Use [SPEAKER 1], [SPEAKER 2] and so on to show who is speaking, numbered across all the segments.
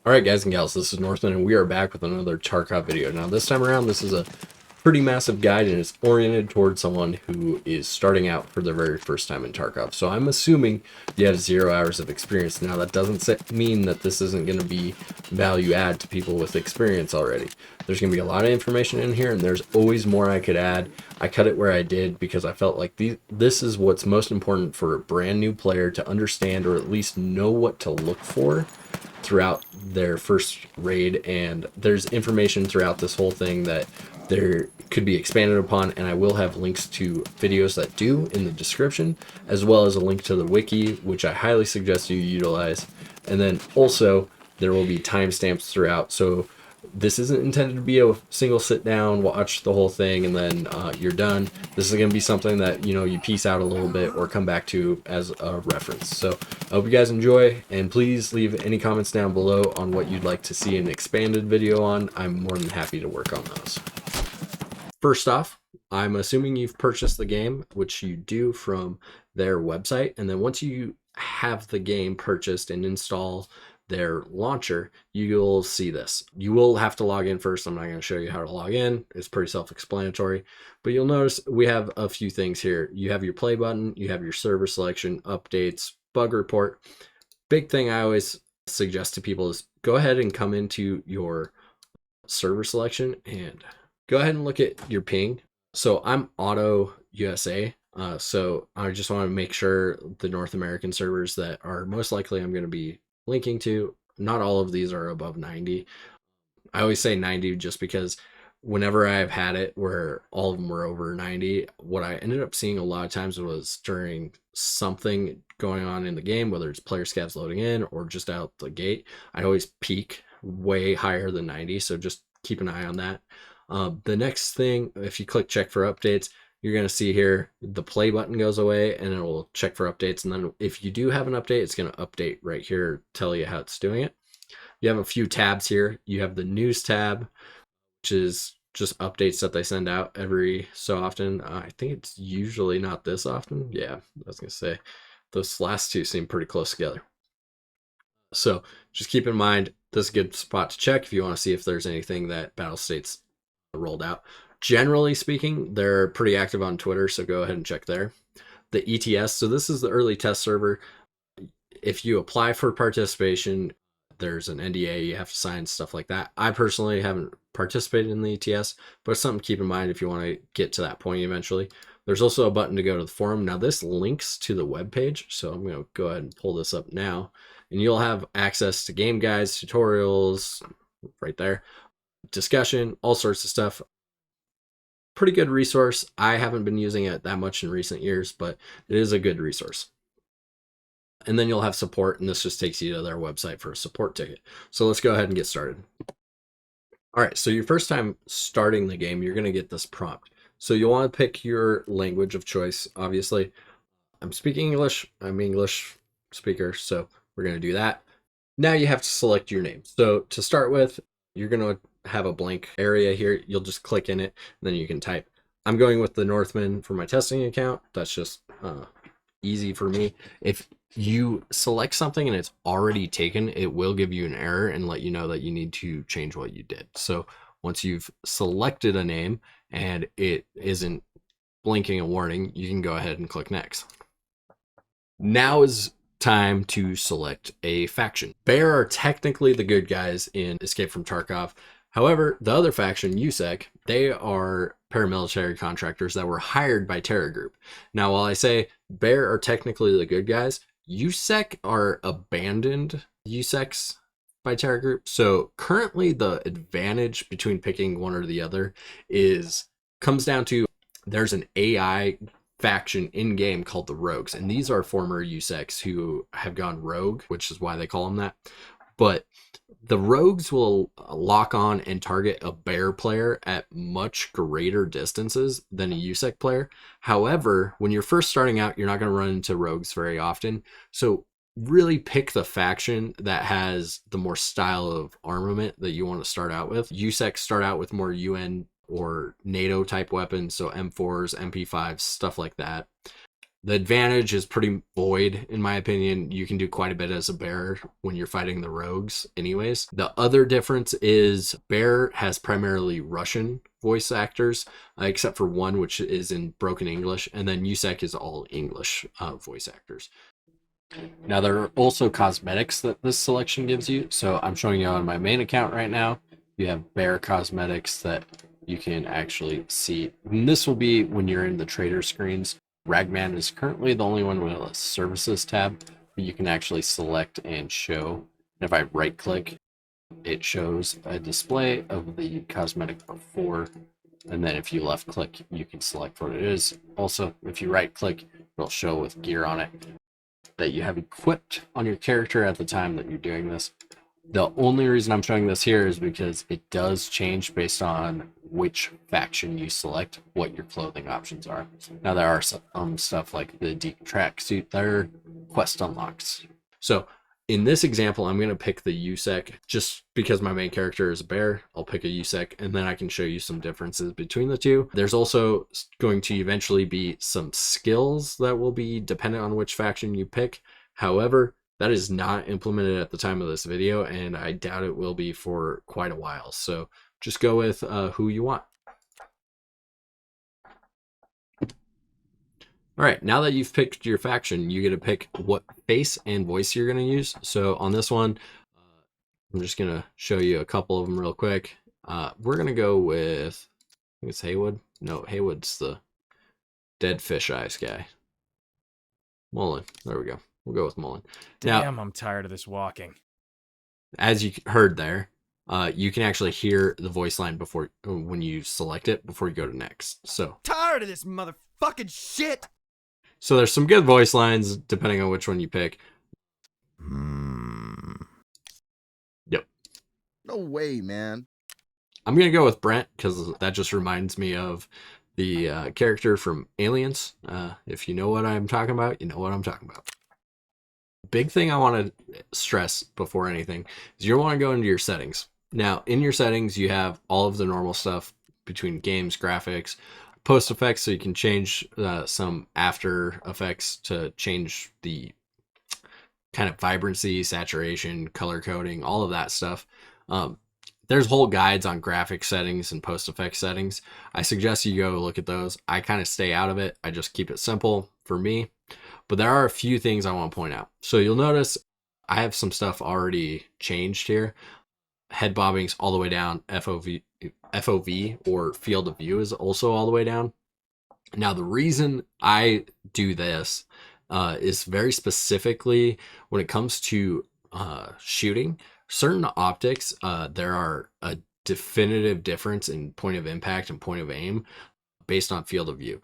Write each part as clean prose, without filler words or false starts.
[SPEAKER 1] All right, guys and gals, this is Northman, and we are back with another Tarkov video. Now, this time around, this is a pretty massive guide, and it's oriented towards someone who is starting out for their very first time in Tarkov. So I'm assuming you have 0 hours of experience. Now, that doesn't mean that this isn't going to be value add to people with experience already. There's going to be a lot of information in here, and there's always more I could add. I cut it where I did because I felt like this is what's most important for a brand new player to understand, or at least know what to look for throughout their first raid. And there's information throughout this whole thing that there could be expanded upon, and I will have links to videos that do in the description, as well as a link to the wiki, which I highly suggest you utilize. And then also there will be timestamps throughout, so this isn't intended to be a single sit down, watch the whole thing, and then you're done. This is going to be something that, you piece out a little bit or come back to as a reference. So I hope you guys enjoy, and please leave any comments down below on what you'd like to see an expanded video on. I'm more than happy to work on those. First off, I'm assuming you've purchased the game, which you do from their website. And then once you have the game purchased and install their launcher, you'll see this. You will have to log in first. I'm not going to show you how to log in. It's pretty self-explanatory, but you'll notice we have a few things here. You have your play button, you have your server selection, updates, bug report. Big thing I always suggest to people is go ahead and come into your server selection and go ahead and look at your ping. So I'm auto USA. So I just want to make sure the North American servers that are most likely I'm going to be linking to, not all of these are above 90. I always say 90 just because whenever I've had it where all of them were over 90, what I ended up seeing a lot of times was during something going on in the game, whether it's player scavs loading in or just out the gate, I'd always peak way higher than 90. So just keep an eye on that. The next thing, if you click check for updates, you're going to see here the play button goes away and it will check for updates. And then if you do have an update, it's going to update right here, tell you how it's doing it. You have a few tabs here. You have the news tab, which is just updates that they send out every so often. I think it's usually not this often. Yeah, I was going to say those last two seem pretty close together. So just keep in mind, this is a good spot to check if you want to see if there's anything that Battle States rolled out. Generally speaking, they're pretty active on Twitter, so go ahead and check there. The ETS, so this is the early test server. If you apply for participation, there's an NDA you have to sign, stuff like that. I personally haven't participated in the ETS, but it's something to keep in mind if you want to get to that point eventually. There's also a button to go to the forum. Now this links to the web page, so I'm going to go ahead and pull this up now, and you'll have access to game guides, tutorials, right there, discussion, all sorts of stuff. Pretty good resource. I haven't been using it that much in recent years, but it is a good resource. And then you'll have support, and this just takes you to their website for a support ticket. So let's go ahead and get started. All right, so your first time starting the game, you're going to get this prompt. So you'll want to pick your language of choice. Obviously, I'm speaking English. I'm an English speaker, so we're going to do that. Now you have to select your name. So to start with, you're going to have a blank area here. You'll just click in it, and then you can type. I'm going with the Northman for my testing account. That's just easy for me. If you select something and it's already taken, it will give you an error and let you know that you need to change what you did. So once you've selected a name and it isn't blinking a warning, you can go ahead and click next. Now is time to select a faction. Bear are technically the good guys in Escape from Tarkov. However, the other faction, USEC, they are paramilitary contractors that were hired by Terror Group. Now, while I say Bear are technically the good guys, USEC are abandoned USECs by Terror Group. So currently the advantage between picking one or the other comes down to there's an AI faction in game called the Rogues, and these are former USECs who have gone rogue, which is why they call them that. But the Rogues will lock on and target a Bear player at much greater distances than a USEC player. However, when you're first starting out, you're not going to run into Rogues very often. So really pick the faction that has the more style of armament that you want to start out with. USEC start out with more UN or NATO type weapons, so M4s, MP5s, stuff like that. The advantage is pretty void, in my opinion. You can do quite a bit as a bear when you're fighting the rogues anyways. The other difference is bear has primarily Russian voice actors, except for one, which is in broken English, and then USEC is all English voice actors. Now, there are also cosmetics that this selection gives you. So I'm showing you on my main account right now. You have bear cosmetics that you can actually see. And this will be when you're in the trader screens. Ragman is currently the only one with a services tab, but you can actually select and show. And if I right click, it shows a display of the cosmetic before. And then if you left click, you can select what it is. Also, if you right click, it'll show with gear on it that you have equipped on your character at the time that you're doing this. The only reason I'm showing this here is because it does change based on which faction you select, what your clothing options are. Now, there are some stuff like the deep tracksuit that are quest unlocks. So in this example, I'm going to pick the USEC just because my main character is a bear. I'll pick a USEC and then I can show you some differences between the two. There's also going to eventually be some skills that will be dependent on which faction you pick. However, that is not implemented at the time of this video, and I doubt it will be for quite a while. So just go with who you want. All right, now that you've picked your faction, you get to pick what face and voice you're going to use. So on this one, I'm just going to show you a couple of them real quick. We're going to go with, I think it's Haywood. No, Haywood's the dead fish eyes guy. Mullen, there we go. We'll go with Mullen.
[SPEAKER 2] Damn,
[SPEAKER 1] now,
[SPEAKER 2] I'm tired of this walking.
[SPEAKER 1] As you heard there, you can actually hear the voice line before when you select it before you go to next. So
[SPEAKER 2] tired of this motherfucking shit.
[SPEAKER 1] So there's some good voice lines depending on which one you pick. Yep.
[SPEAKER 3] No way, man.
[SPEAKER 1] I'm gonna go with Brent because that just reminds me of the character from Aliens. If you know what I'm talking about, you know what I'm talking about. Big thing I want to stress before anything is you want to go into your settings. Now, in your settings, you have all of the normal stuff between games, graphics, post effects, so you can change some after effects to change the kind of vibrancy, saturation, color coding, all of that stuff. There's whole guides on graphic settings and post effect settings. I suggest you go look at those. I kind of stay out of it. I just keep it simple for me. But there are a few things I want to point out. So you'll notice I have some stuff already changed here. Head bobbing's all the way down. FOV or field of view is also all the way down. Now, the reason I do this is very specifically when it comes to shooting. Certain optics, there are a definitive difference in point of impact and point of aim based on field of view.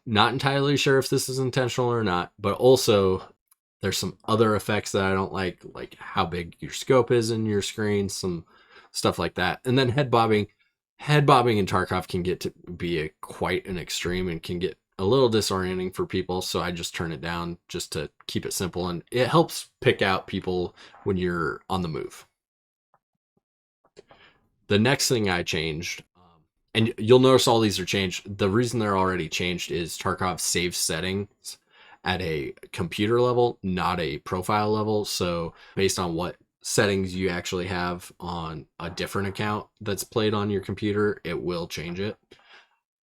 [SPEAKER 1] Not entirely sure if this is intentional or not, but also there's some other effects that I don't like how big your scope is in your screen, some stuff like that. And then head bobbing in Tarkov can get to be quite an extreme and can get a little disorienting for people. So I just turn it down just to keep it simple, and it helps pick out people when you're on the move. The next thing I changed, and you'll notice all these are changed. The reason they're already changed is Tarkov saves settings at a computer level, not a profile level. So based on what settings you actually have on a different account that's played on your computer, it will change it.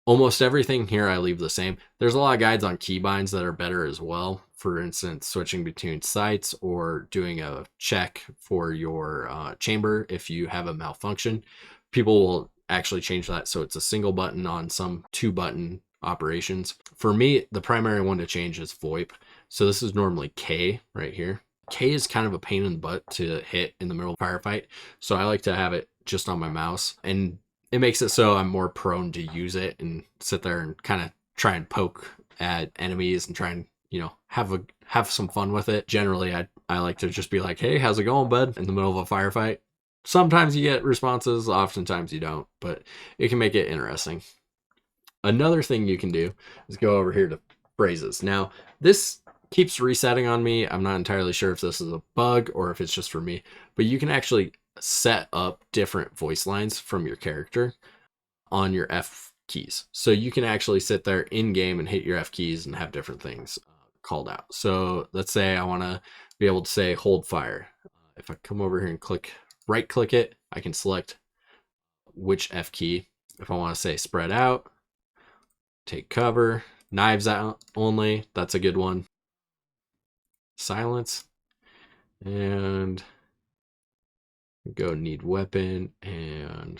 [SPEAKER 1] Almost everything here I leave the same. There's a lot of guides on keybinds that are better as well. For instance, switching between sites or doing a check for your chamber if you have a malfunction. People will actually change that so it's a single button on some 2-button operations. For me, the primary one to change is VoIP. So this is normally K right here. K is kind of a pain in the butt to hit in the middle of a firefight. So I like to have it just on my mouse, and it makes it so I'm more prone to use it and sit there and kind of try and poke at enemies and try and, have some fun with it. Generally, I like to just be like, hey, how's it going, bud? In the middle of a firefight. Sometimes you get responses, oftentimes you don't, but it can make it interesting. Another thing you can do is go over here to phrases. Now, this keeps resetting on me. I'm not entirely sure if this is a bug or if it's just for me, but you can actually set up different voice lines from your character on your F keys. So you can actually sit there in game and hit your F keys and have different things called out. So let's say I want to be able to say hold fire. If I come over here and right click it, I can select which F key. If I want to say spread out, take cover, knives out only, that's a good one. Silence, and go need weapon and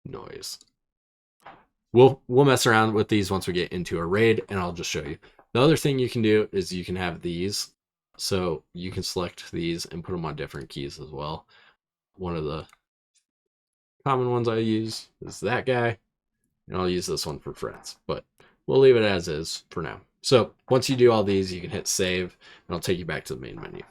[SPEAKER 1] noise. We'll mess around with these once we get into a raid, and I'll just show you. The other thing you can do is you can have these. So you can select these and put them on different keys as well. One of the common ones I use is that guy, and I'll use this one for friends, but we'll leave it as is for now. So once you do all these, you can hit save, and I'll take you back to the main menu.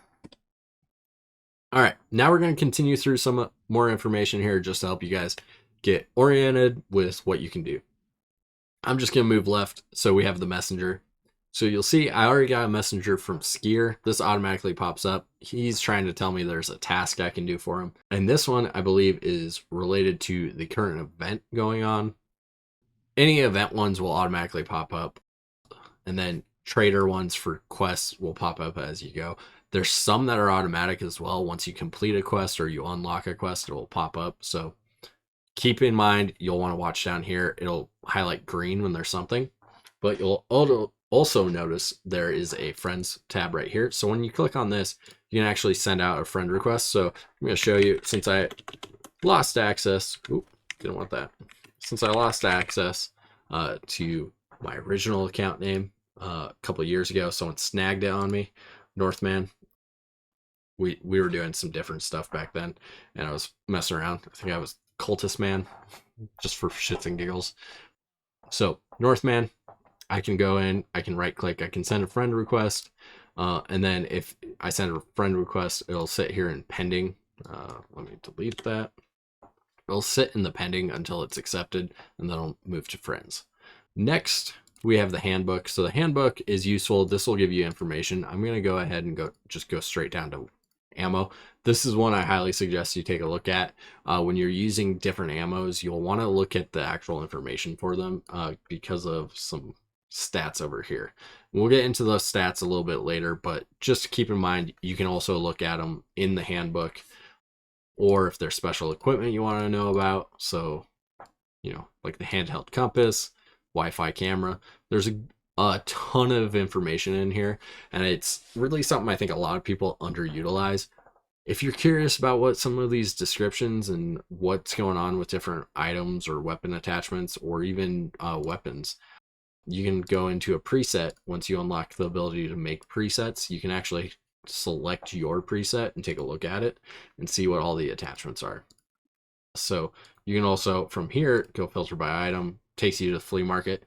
[SPEAKER 1] All right, now we're going to continue through some more information here just to help you guys get oriented with what you can do. I'm just going to move left, so we have the messenger. So you'll see I already got a messenger from Skier. This automatically pops up. He's trying to tell me there's a task I can do for him. And this one, I believe, is related to the current event going on. Any event ones will automatically pop up. And then trader ones for quests will pop up as you go. There's some that are automatic as well. Once you complete a quest or you unlock a quest, it will pop up. So keep in mind, you'll want to watch down here. It'll highlight green when there's something. But you'll also notice there is a friends tab right here. So when you click on this, you can actually send out a friend request. So I'm going to show you, since I lost access, didn't want that. Since I lost access to my original account name a couple of years ago, someone snagged it on me, Northman. We were doing some different stuff back then, and I was messing around. I think I was Cultist Man, just for shits and giggles. So Northman, I can go in, I can right click, I can send a friend request, and then if I send a friend request, it'll sit here in pending. Let me delete that. It'll sit in the pending until it's accepted, and then I'll move to friends. Next, we have the handbook. So the handbook is useful. This will give you information. I'm going to go ahead and go straight down to ammo. This is one I highly suggest you take a look at. When you're using different ammos, you'll want to look at the actual information for them because of some stats over here. We'll get into those stats a little bit later, but just keep in mind, you can also look at them in the handbook, or if there's special equipment you want to know about. So, like the handheld compass, Wi-Fi camera, there's a ton of information in here, and it's really something I think a lot of people underutilize. If you're curious about what some of these descriptions and what's going on with different items or weapon attachments or even weapons, you can go into a preset. Once you unlock the ability to make presets, you can actually select your preset and take a look at it and see what all the attachments are. So you can also, from here, go filter by item, takes you to the flea market.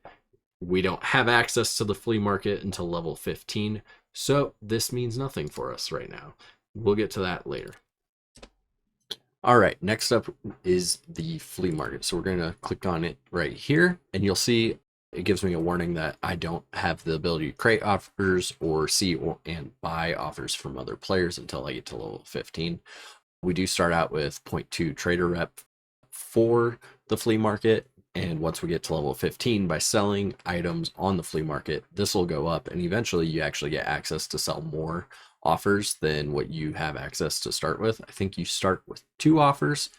[SPEAKER 1] We don't have access to the flea market until level 15, so this means nothing for us right now. We'll get to that later. All right, next up is the flea market. So we're going to click on it right here, and you'll see it gives me a warning that I don't have the ability to create offers or see and buy offers from other players until I get to level 15. We do start out with 0.2 trader rep for the flea market. And once we get to level 15, by selling items on the flea market, this will go up, and eventually you actually get access to sell more offers than what you have access to start with. I think you start with 2 offers,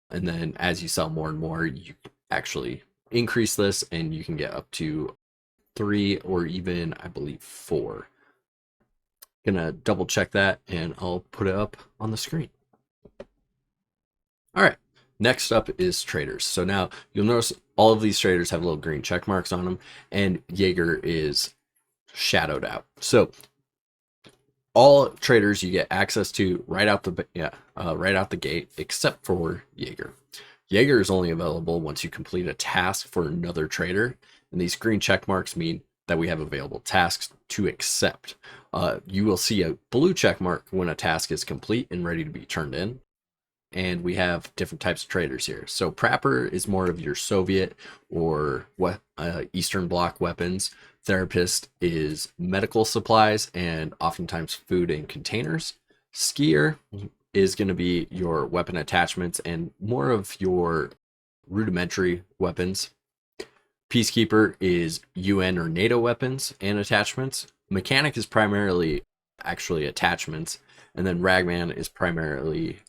[SPEAKER 1] and then as you sell more and more, you actually increase this, and you can get up to 3 or even, I believe, 4. Gonna double check that, and I'll put it up on the screen. All right. Next up is traders. So now you'll notice all of these traders have little green check marks on them, and Jaeger is shadowed out. So all traders you get access to right out the gate, except for Jaeger. Jaeger is only available once you complete a task for another trader, and these green check marks mean that we have available tasks to accept. You will see a blue check mark when a task is complete and ready to be turned in. And we have different types of traders here. So Prapper is more of your Soviet or Eastern Bloc weapons. Therapist is medical supplies and oftentimes food in containers. Skier is going to be your weapon attachments and more of your rudimentary weapons. Peacekeeper is UN or NATO weapons and attachments. Mechanic is primarily actually attachments, and then Ragman is primarily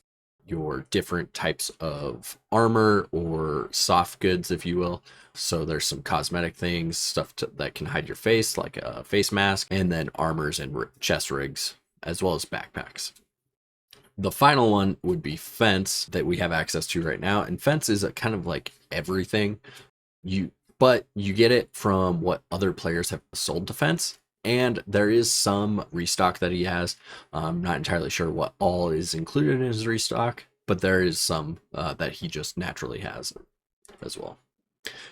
[SPEAKER 1] your different types of armor or soft goods, if you will. So there's some cosmetic things, that can hide your face, like a face mask, and then armors and chest rigs, as well as backpacks. The final one would be Fence that we have access to right now, and Fence is a kind of like everything. But you get it from what other players have sold to Fence, and there is some restock that he has. I'm not entirely sure what all is included in his restock, but there is some that he just naturally has as well.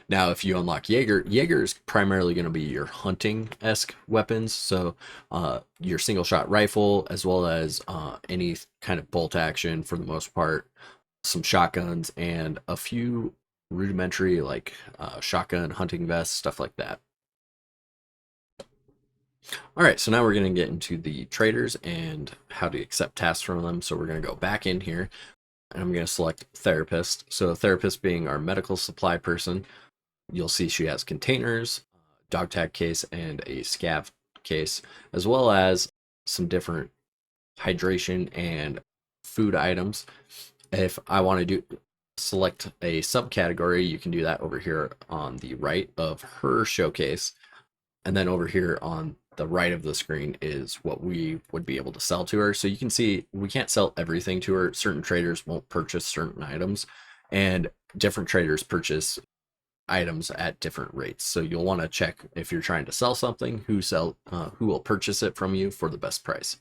[SPEAKER 1] Now, if you unlock Jaeger is primarily going to be your hunting-esque weapons. So your single-shot rifle, as well as any kind of bolt action for the most part, some shotguns, and a few rudimentary like shotgun, hunting vests, stuff like that. All right, so now we're going to get into the traders and how to accept tasks from them. So we're going to go back in here, and I'm going to select therapist. So therapist being our medical supply person. You'll see she has containers, dog tag case, and a scav case, as well as some different hydration and food items. If I want to select a subcategory, you can do that over here on the right of her showcase. And then over here on the right of the screen is what we would be able to sell to her. So you can see we can't sell everything to her. Certain traders won't purchase certain items, and different traders purchase items at different rates. So you'll want to check, if you're trying to sell something, who will purchase it from you for the best price.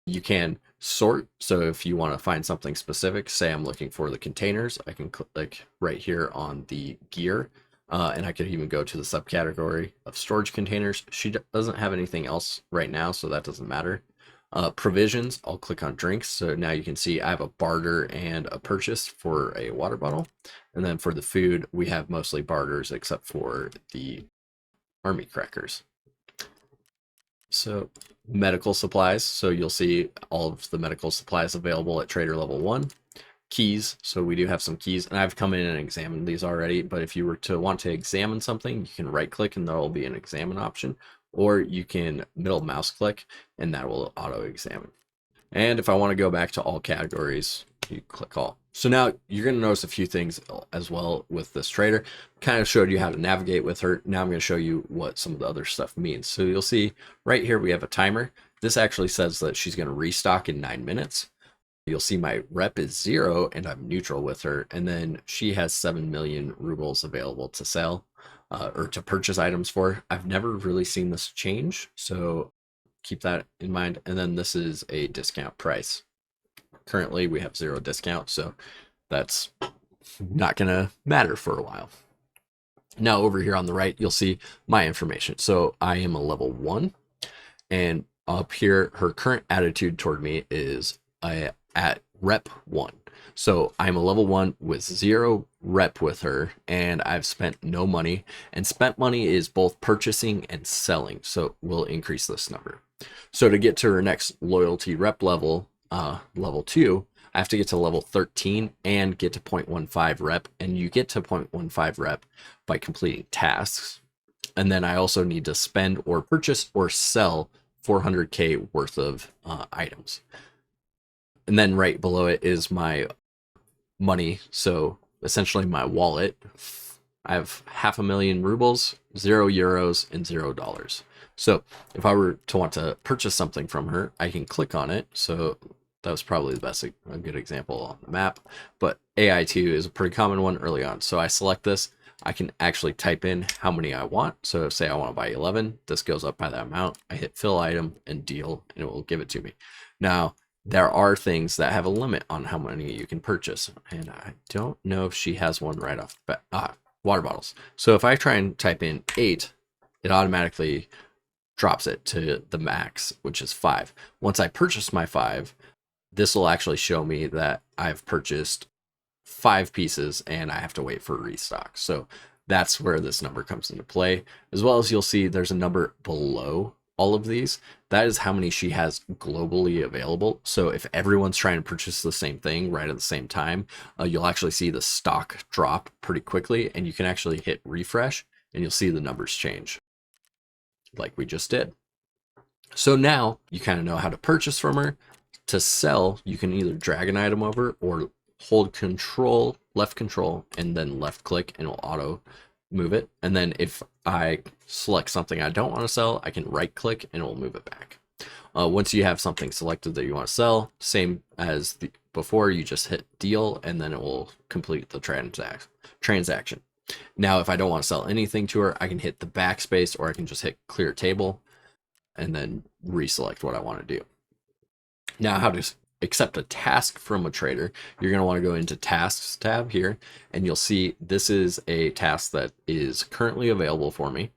[SPEAKER 1] You can sort. So if you want to find something specific, say I'm looking for the containers, I can click right here on the gear, and I could even go to the subcategory of storage containers. She doesn't have anything else right now, so that doesn't matter. Provisions, I'll click on drinks. So now you can see I have a barter and a purchase for a water bottle. And then for the food, we have mostly barters except for the army crackers. So medical supplies. So you'll see all of the medical supplies available at trader level 1. Keys. So we do have some keys, and I've come in and examined these already. But if you were to want to examine something, you can right click and there will be an examine option, or you can middle mouse click and that will auto examine. And if I want to go back to all categories, you click all. So now you're going to notice a few things as well with this trader. Kind of showed you how to navigate with her. Now I'm going to show you what some of the other stuff means. So you'll see right here we have a timer. This actually says that she's going to restock in 9 minutes. You'll see my rep is 0 and I'm neutral with her. And then she has 7 million rubles available to sell or to purchase items for. I've never really seen this change, so keep that in mind. And then this is a discount price. Currently we have 0 discount, so that's not gonna matter for a while. Now over here on the right, you'll see my information. So I am a level 1, and up here, her current attitude toward me is at rep 1. So I'm a level 1 with 0 rep with her, and I've spent no money, and spent money is both purchasing and selling, so we'll increase this number. So to get to her next loyalty rep level, level 2, I have to get to level 13 and get to 0.15 rep, and you get to 0.15 rep by completing tasks. And then I also need to spend or purchase or sell 400k worth of items. And then right below it is my money, so essentially my wallet. I have 500,000 rubles, 0 euros, and $0. So if I were to want to purchase something from her, I can click on it. So that was probably a good example on the map, but AI2 is a pretty common one early on. So I select this, I can actually type in how many I want. So say I want to buy 11, this goes up by that amount. I hit fill item and deal, and it will give it to me. Now, there are things that have a limit on how many you can purchase, and I don't know if she has one right off the bat. Water bottles. So if I try and type in 8, it automatically drops it to the max, which is 5. Once I purchase my 5, this will actually show me that I've purchased 5 pieces and I have to wait for restock. So that's where this number comes into play, as well as you'll see there's a number below all of these, that is how many she has globally available. So if everyone's trying to purchase the same thing right at the same time, you'll actually see the stock drop pretty quickly, and you can actually hit refresh and you'll see the numbers change like we just did. So now you kind of know how to purchase from her. To sell, you can either drag an item over or hold control, left control, and then left click, and it'll auto move it. And then if I select something I don't want to sell, I can right click and it will move it back. Once you have something selected that you want to sell, same as before, you just hit deal and then it will complete the transaction. Now, if I don't want to sell anything to her, I can hit the backspace, or I can just hit clear table and then reselect what I want to do. Now, how to accept a task from a trader, you're going to want to go into tasks tab here, and you'll see this is a task that is currently available for me.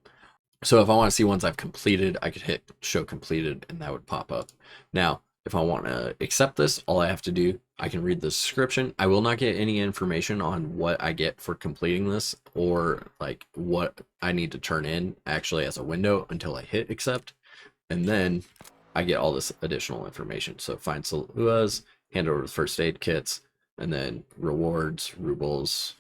[SPEAKER 1] So if I want to see ones I've completed, I could hit show completed and that would pop up. Now, if I want to accept this, all I have to do, I can read the description. I will not get any information on what I get for completing this, or like what I need to turn in actually as a window until I hit accept. And then I get all this additional information. So find Saluas, hand over the first aid kits, and then rewards, rubles.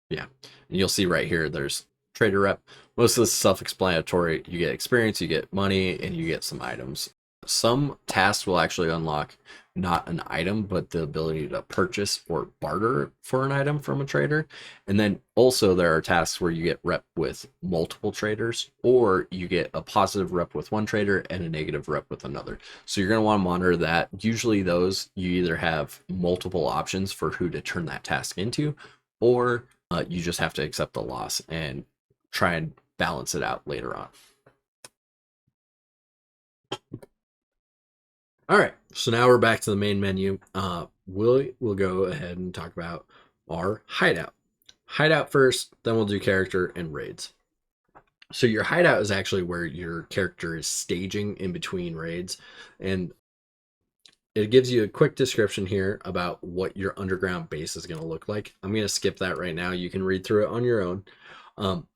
[SPEAKER 1] Yeah, and you'll see right here, there's trader rep. Most of this is self-explanatory. You get experience, you get money, and you get some items. Some tasks will actually unlock not an item, but the ability to purchase or barter for an item from a trader. And then also there are tasks where you get rep with multiple traders, or you get a positive rep with one trader and a negative rep with another. So you're going to want to monitor that. Usually those, you either have multiple options for who to turn that task into, or you just have to accept the loss and try and balance it out later on. All right, so now we're back to the main menu. We'll go ahead and talk about our hideout. Hideout first, then we'll do character and raids. So your hideout is actually where your character is staging in between raids, and it gives you a quick description here about what your underground base is going to look like. I'm going to skip that right now. You can read through it on your own.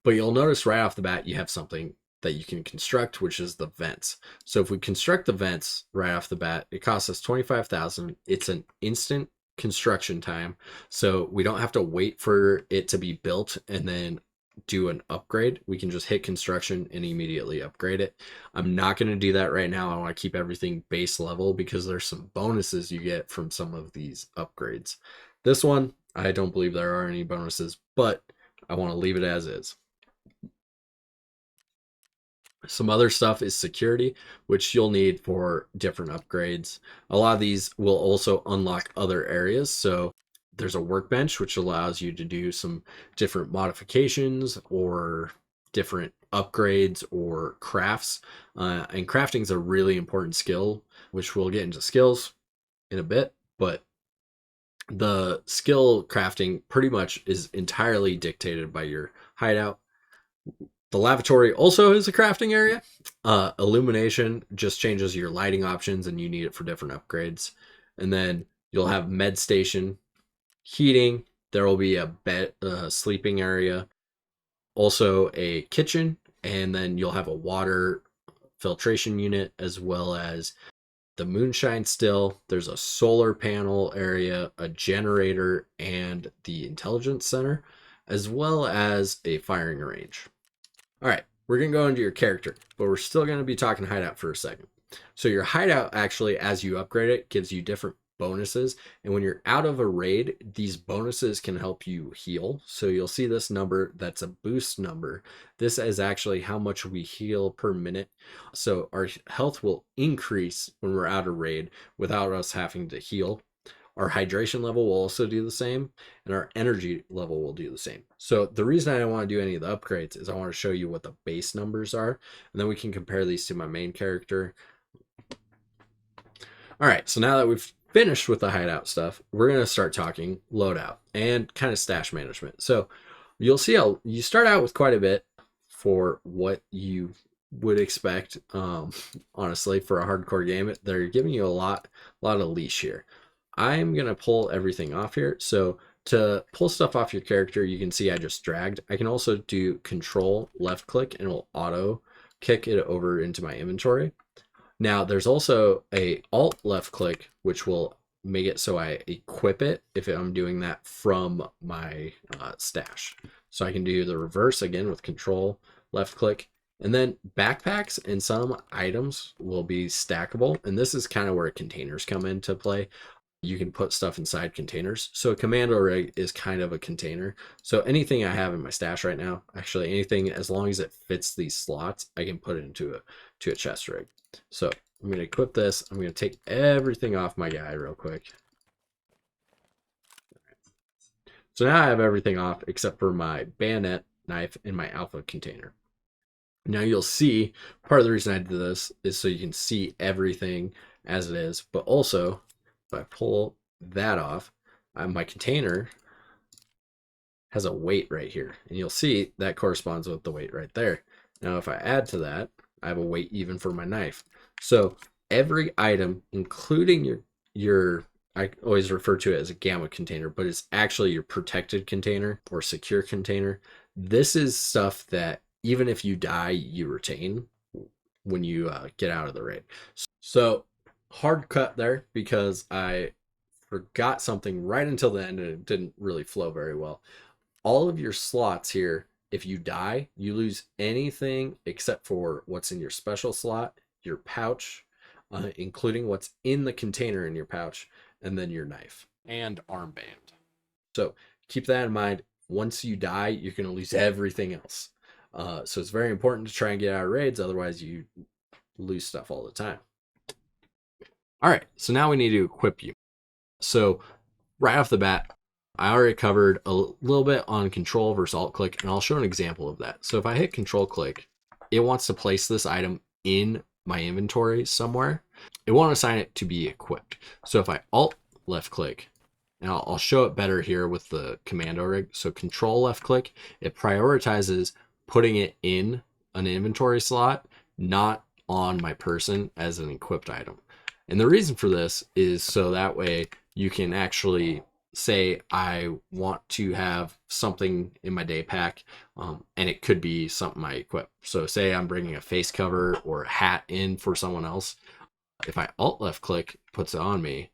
[SPEAKER 1] But you'll notice right off the bat, you have something that you can construct, which is the vents. So if we construct the vents right off the bat, it costs us 25,000. It's an instant construction time. So we don't have to wait for it to be built and then do an upgrade. We can just hit construction and immediately upgrade it. I'm not going to do that right now. I want to keep everything base level because there's some bonuses you get from some of these upgrades. This one, I don't believe there are any bonuses, but I want to leave it as is. Some other stuff is security, which you'll need for different upgrades. A lot of these will also unlock other areas. So there's a workbench, which allows you to do some different modifications or different upgrades or crafts. And crafting is a really important skill, which we'll get into skills in a bit. But the skill crafting pretty much is entirely dictated by your hideout. The lavatory also is a crafting area. Illumination just changes your lighting options and you need it for different upgrades. And then you'll have med station, heating. There will be a bed, sleeping area, also a kitchen, and then you'll have a water filtration unit as well as the moonshine still. There's a solar panel area, a generator, and the intelligence center, as well as a firing range. All right, we're going to go into your character, but we're still going to be talking hideout for a second. So your hideout actually, as you upgrade it, gives you different bonuses. And when you're out of a raid, these bonuses can help you heal. So you'll see this number, that's a boost number. This is actually how much we heal per minute. So our health will increase when we're out of raid without us having to heal. Our hydration level will also do the same, and our energy level will do the same. So the reason I don't want to do any of the upgrades is I want to show you what the base numbers are, and then we can compare these to my main character. All right, so now that we've finished with the hideout stuff, we're going to start talking loadout and kind of stash management. So you'll see how you start out with quite a bit for what you would expect, honestly, for a hardcore game. They're giving you a lot of leash here. I'm going to pull everything off here. So to pull stuff off your character, you can see I just dragged. I can also do control left click and it will auto kick it over into my inventory. Now there's also a Alt left click, which will make it so I equip it if I'm doing that from my stash. So I can do the reverse again with Control left click. And then backpacks and some items will be stackable. And this is kind of where containers come into play. You can put stuff inside containers. So a commando rig is kind of a container. So anything I have in my stash right now, actually anything, as long as it fits these slots, I can put it into a chest rig. So I'm going to equip this. I'm going to take everything off my guy real quick. So now I have everything off except for my bayonet, knife, and my alpha container. Now you'll see, part of the reason I did this is so you can see everything as it is, but also if I pull that off, my container has a weight right here, and you'll see that corresponds with the weight right there. Now if I add to that, I have a weight even for my knife. So every item, including your I always refer to it as a gamma container, but it's actually your protected container or secure container. This is stuff that even if you die, you retain when you get out of the raid. So hard cut there because I forgot something right until the end and it didn't really flow very well. All of your slots here, if you die, you lose anything except for what's in your special slot, your pouch, including what's in the container in your pouch, and then your knife and armband. So keep that in mind. Once you die, you're going to lose everything else. So it's very important to try and get out of raids. Otherwise, you lose stuff all the time. All right, so now we need to equip you. So right off the bat, I already covered a little bit on control versus alt click, and I'll show an example of that. So if I hit control click, it wants to place this item in my inventory somewhere. It won't assign it to be equipped. So if I alt left click, and I'll show it better here with the commando rig. So control left click, it prioritizes putting it in an inventory slot, not on my person as an equipped item. And the reason for this is so that way you can actually say I want to have something in my day pack, and it could be something I equip. So say I'm bringing a face cover or a hat in for someone else. If I alt left click, it puts it on me.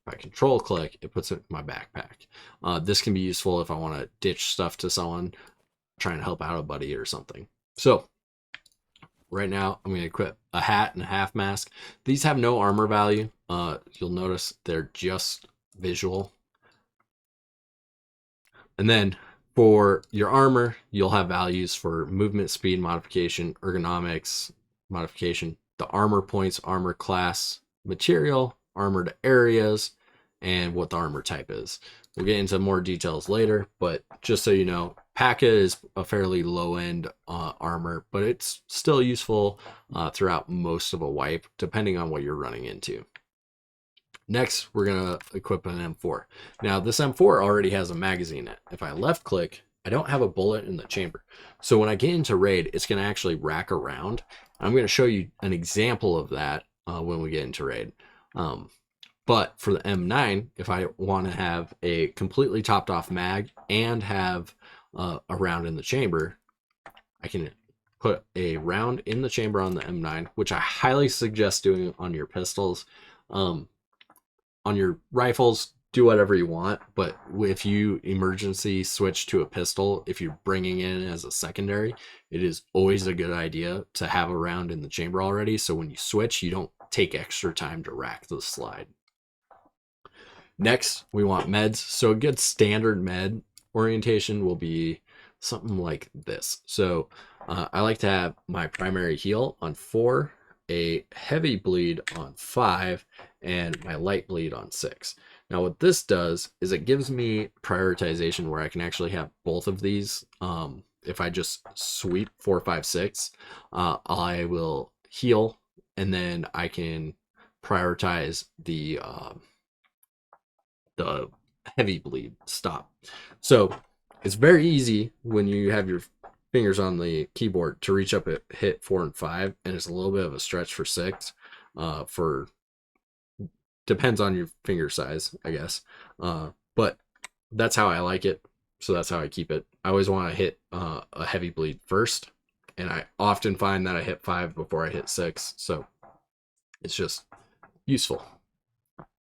[SPEAKER 1] If I control click, it puts it in my backpack. This can be useful if I want to ditch stuff to someone, trying to help out a buddy or something. So right now I'm going to equip a hat and a half mask. These have no armor value. You'll notice they're just visual. And then for your armor, you'll have values for movement speed modification, ergonomics modification, the armor points, armor class, material, armored areas, and what the armor type is. We'll get into more details later, but just so you know, P.A.K.A. is a fairly low-end armor, but it's still useful throughout most of a wipe, depending on what you're running into. Next, we're going to equip an M4. Now, this M4 already has a magazine in it. If I left-click, I don't have a bullet in the chamber. So when I get into raid, it's going to actually rack around. I'm going to show you an example of that when we get into raid. But for the M9, if I want to have a completely topped off mag and have a round in the chamber, I can put a round in the chamber on the M9, which I highly suggest doing on your pistols. On your rifles, do whatever you want, but if you emergency switch to a pistol, if you're bringing in as a secondary, it is always a good idea to have a round in the chamber already, so when you switch, you don't take extra time to rack the slide. Next, we want meds. So a good standard med orientation will be something like this. So I like to have my primary heal on 4, a heavy bleed on 5, and my light bleed on 6. Now what this does is it gives me prioritization where I can actually have both of these. If I just sweep 4, 5, 6, I will heal, and then I can prioritize the heavy bleed stop. So it's very easy when you have your fingers on the keyboard to reach up at hit 4 and 5, and it's a little bit of a stretch for 6. Depends on your finger size, I guess. But that's how I like it. So that's how I keep it. I always want to hit a heavy bleed first, and I often find that I hit 5 before I hit 6, so it's just useful.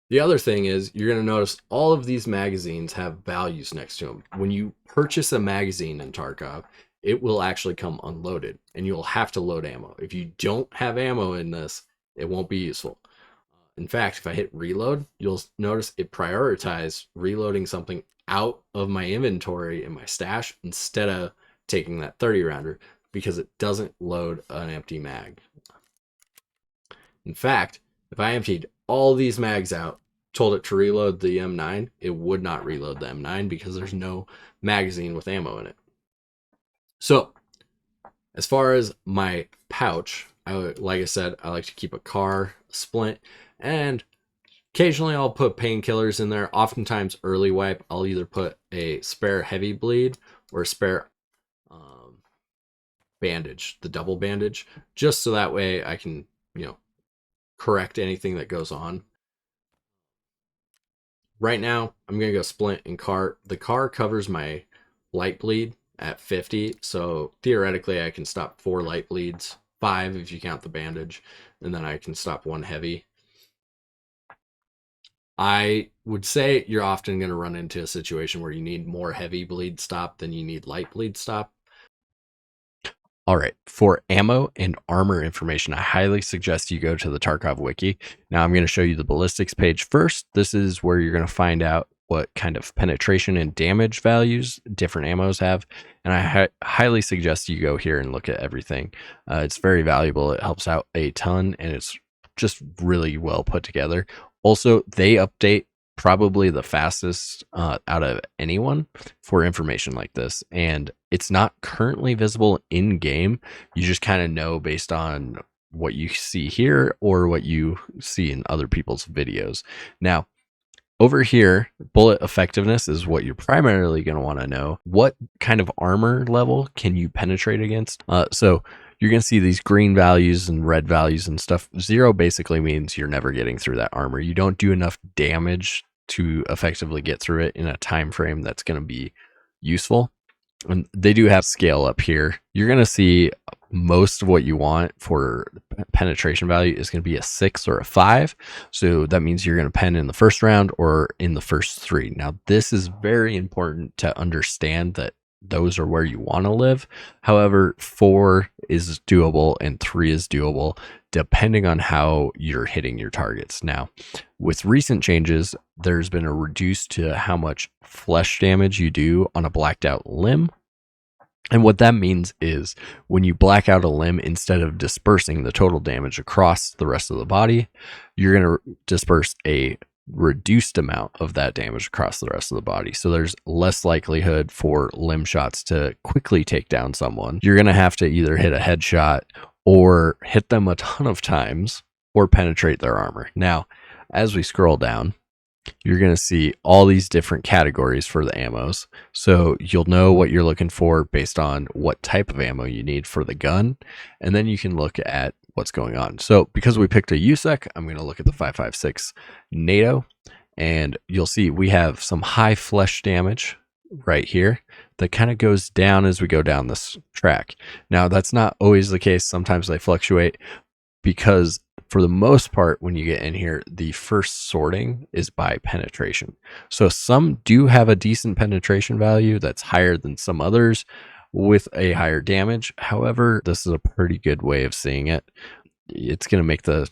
[SPEAKER 1] The other thing is you're going to notice all of these magazines have values next to them. When you purchase a magazine in Tarkov, it will actually come unloaded, and you'll have to load ammo. If you don't have ammo in this, it won't be useful. In fact, if I hit reload, you'll notice it prioritized reloading something out of my inventory in my stash instead of taking that 30 rounder, because it doesn't load an empty mag. In fact, if I emptied all these mags out, told it to reload the M9, it would not reload the M9 because there's no magazine with ammo in it. So, as far as my pouch, like I said, I like to keep a car, splint, and occasionally I'll put painkillers in there. Oftentimes early wipe, I'll either put a spare heavy bleed or a spare bandage, the double bandage, just so that way I can, correct anything that goes on. Right now, I'm going to go splint and car. The car covers my light bleed at 50, so theoretically I can stop 4 light bleeds, 5 if you count the bandage, and then I can stop 1 heavy. I would say you're often going to run into a situation where you need more heavy bleed stop than you need light bleed stop. All right, for ammo and armor information, I highly suggest you go to the Tarkov wiki. Now I'm going to show you the ballistics page first. This is where you're going to find out what kind of penetration and damage values different ammos have. And I highly suggest you go here and look at everything. It's very valuable. It helps out a ton, and it's just really well put together. Also, they update probably the fastest out of anyone for information like this, and it's not currently visible in game. You just kind of know based on what you see here or what you see in other people's videos. Now over here, bullet effectiveness is what you're primarily going to want to know. What kind of armor level can you penetrate against? So you're going to see these green values and red values and stuff. 0 basically means you're never getting through that armor. You don't do enough damage to effectively get through it in a time frame that's going to be useful. And they do have scale up here. You're going to see most of what you want for penetration value is going to be a 6 or a 5. So that means you're going to pen in the first round or in the first 3. Now, this is very important to understand that those are where you want to live. However, 4 is doable and 3 is doable depending on how you're hitting your targets. Now, with recent changes, there's been a reduce to how much flesh damage you do on a blacked out limb. And what that means is when you black out a limb, instead of dispersing the total damage across the rest of the body, you're going to disperse a reduced amount of that damage across the rest of the body. So there's less likelihood for limb shots to quickly take down someone. You're going to have to either hit a headshot or hit them a ton of times or penetrate their armor. Now, as we scroll down, you're going to see all these different categories for the ammos. So you'll know what you're looking for based on what type of ammo you need for the gun. And then you can look at what's going on. So because we picked a USEC, I'm going to look at the 5.56 NATO, and you'll see we have some high flesh damage right here that kind of goes down as we go down this track. Now, that's not always the case. Sometimes they fluctuate because for the most part, when you get in here, the first sorting is by penetration. So some do have a decent penetration value that's higher than some others with a higher damage. However, this is a pretty good way of seeing it. It's going to make the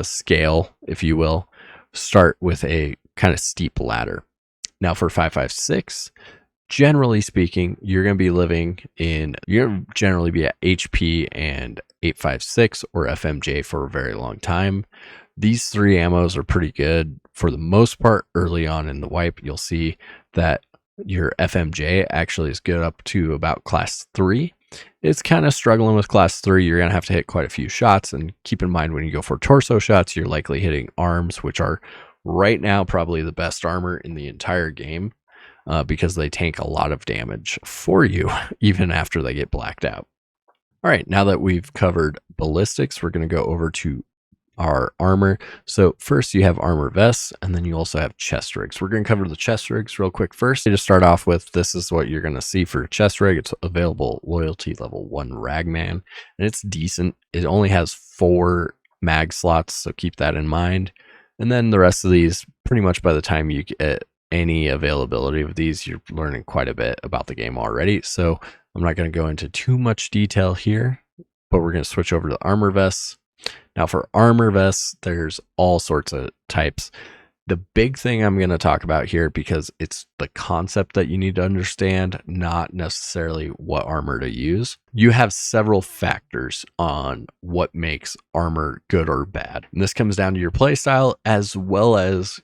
[SPEAKER 1] scale, if you will, start with a kind of steep ladder. Now for 5.56, generally speaking, you're going to generally be at HP and 8.56 or FMJ for a very long time. These 3 ammos are pretty good for the most part. Early on in the wipe, you'll see that your FMJ actually is good up to about class 3. It's kind of struggling with class 3. You're going to have to hit quite a few shots, and keep in mind when you go for torso shots, you're likely hitting arms, which are right now probably the best armor in the entire game because they tank a lot of damage for you even after they get blacked out. All right, now that we've covered ballistics, we're going to go over to our armor. So first you have armor vests, and then you also have chest rigs. We're going to cover the chest rigs real quick first. To start off with, this is what you're going to see for chest rig. It's available loyalty level 1 ragman, and it's decent. It only has 4 mag slots, so keep that in mind. And then the rest of these, pretty much by the time you get any availability of these, you're learning quite a bit about the game already. So I'm not going to go into too much detail here, but we're going to switch over to the armor vests. Now for armor vests, there's all sorts of types. The big thing I'm going to talk about here, because it's the concept that you need to understand, not necessarily what armor to use. You have several factors on what makes armor good or bad. And this comes down to your playstyle as well as,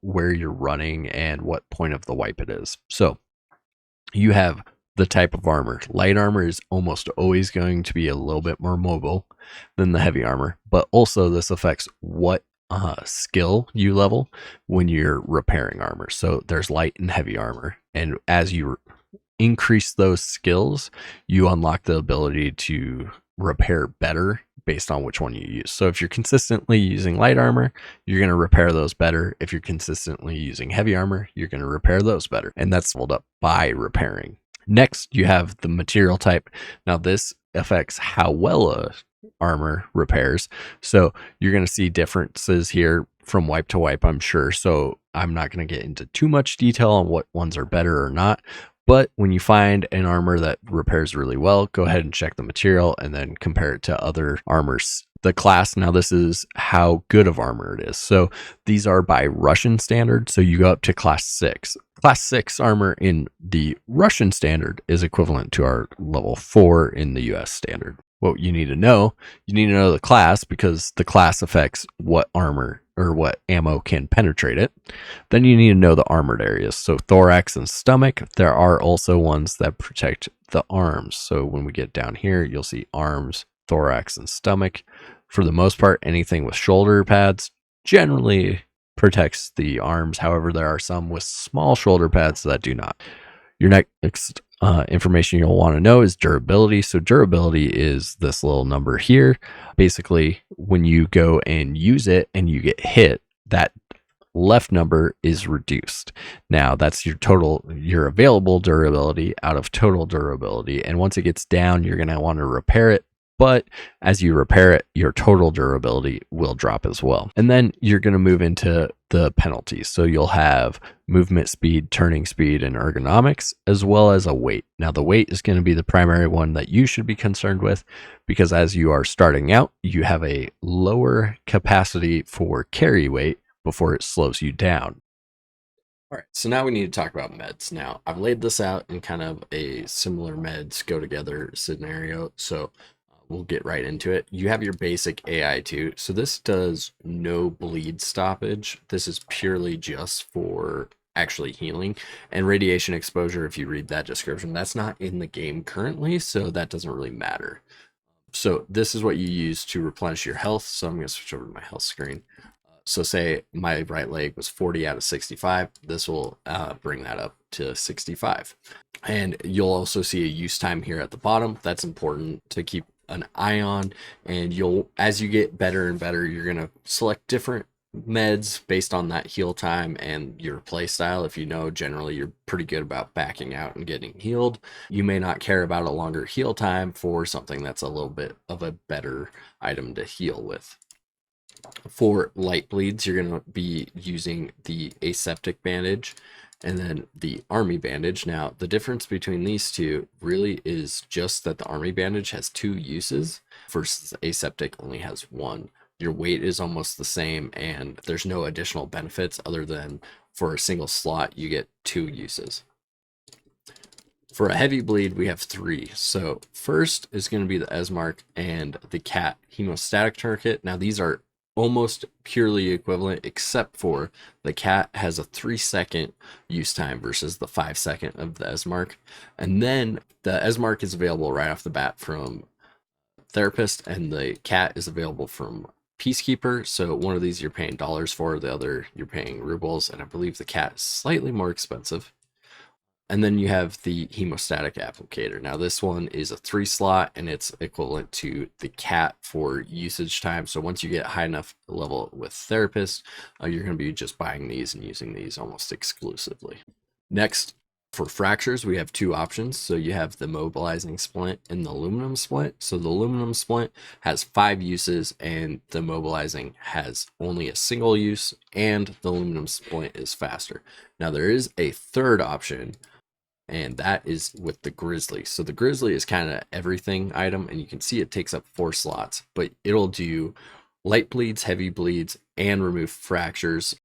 [SPEAKER 1] where you're running and what point of the wipe it is. So you have the type of armor. Light armor is almost always going to be a little bit more mobile than the heavy armor, but also this affects what skill you level when you're repairing armor. So there's light and heavy armor, and as you increase those skills, you unlock the ability to repair better based on which one you use. So if you're consistently using light armor, you're going to repair those better. If you're consistently using heavy armor, you're going to repair those better. And that's leveled up by repairing. Next, you have the material type. Now this affects how well a armor repairs. So you're going to see differences here from wipe to wipe, I'm sure. So I'm not going to get into too much detail on what ones are better or not. But when you find an armor that repairs really well, go ahead and check the material and then compare it to other armors. The class, now this is how good of armor it is. So these are by Russian standard. So you go up to class 6. Class 6 armor in the Russian standard is equivalent to our level 4 in the US standard. What you need to know the class, because the class affects what armor or what ammo can penetrate it. Then you need to know the armored areas. So thorax and stomach, there are also ones that protect the arms. So when we get down here, you'll see arms, thorax, and stomach. For the most part, anything with shoulder pads generally protects the arms. However, there are some with small shoulder pads that do not. Your next information you'll want to know is durability. So durability is this little number here. Basically, when you go and use it and you get hit, that left number is reduced. Now that's your available durability out of total durability. And once it gets down, you're going to want to repair it. But as you repair it, your total durability will drop as well. And then you're going to move into the penalties. So you'll have movement speed, turning speed, and ergonomics, as well as a weight. Now the weight is going to be the primary one that you should be concerned with, because as you are starting out, you have a lower capacity for carry weight before it slows you down. All right, so now we need to talk about meds. Now, I've laid this out in kind of a similar meds go together scenario, so we'll get right into it. You have your basic AI2. So this does no bleed stoppage. This is purely just for actually healing. And radiation exposure, if you read that description, that's not in the game currently, so that doesn't really matter. So this is what you use to replenish your health. So I'm going to switch over to my health screen. So say my right leg was 40 out of 65. This will bring that up to 65. And you'll also see a use time here at the bottom. That's important to keep an eye on. And as you get better and better, you're going to select different meds based on that heal time and your play style. If you know generally you're pretty good about backing out and getting healed, you may not care about a longer heal time for something that's a little bit of a better item to heal with. For light bleeds, you're going to be using the aseptic bandage and then the army bandage. Now, the difference between these two really is just that the army bandage has 2 uses versus the aseptic only has 1. Your weight is almost the same, and there's no additional benefits other than for a single slot, you get 2 uses. For a heavy bleed, we have 3. So first is going to be the Esmark and the Cat hemostatic tourniquet. Now, these are almost purely equivalent, except for the Cat has a 3-second use time versus the 5-second of the Esmark. And then the Esmark is available right off the bat from Therapist, and the Cat is available from Peacekeeper. So one of these you're paying dollars for, the other you're paying rubles, and I believe the Cat is slightly more expensive. And then you have the hemostatic applicator. Now this one is a 3 slot and it's equivalent to the cat for usage time. So once you get high enough level with therapist, you're going to be just buying these and using these almost exclusively. Next, for fractures, we have 2 options. So you have the mobilizing splint and the aluminum splint. So the aluminum splint has 5 uses and the mobilizing has only a single use, and the aluminum splint is faster. Now there is a third option, and that is with the grizzly. So the grizzly is kind of everything item, and you can see it takes up 4 slots, but it'll do light bleeds, heavy bleeds, and remove fractures.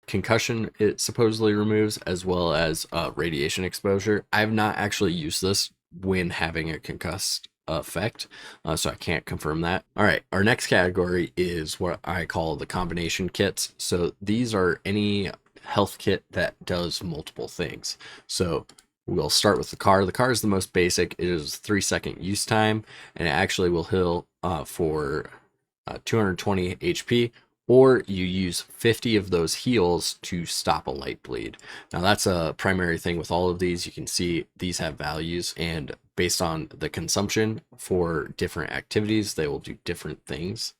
[SPEAKER 1] Concussion it supposedly removes, as well as radiation exposure. I've not actually used this when having a concussed effect, so I can't confirm that. All right, our next category is what I call the combination kits. So these are any health kit that does multiple things. So we'll start with the car. The car is the most basic. It is 3-second use time, and it actually will heal for 220 HP, or you use 50 of those heals to stop a light bleed. Now that's a primary thing with all of these. You can see these have values, and based on the consumption for different activities, they will do different things.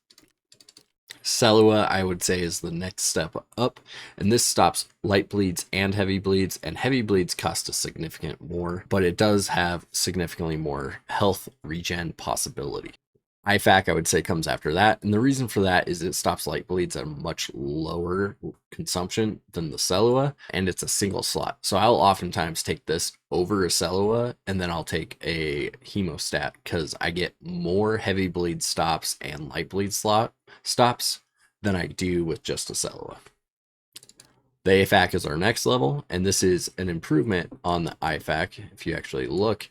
[SPEAKER 1] Cellua, I would say, is the next step up, and this stops light bleeds and heavy bleeds, and heavy bleeds cost a significant more, but it does have significantly more health regen possibility. IFAC, I would say, comes after that, and the reason for that is it stops light bleeds at a much lower consumption than the Cellua, and it's a single slot. So I'll oftentimes take this over a Cellua, and then I'll take a hemostat because I get more heavy bleed stops and light bleed stops than I do with just a Cellua. The AFAC is our next level, and this is an improvement on the IFAC. If you actually look,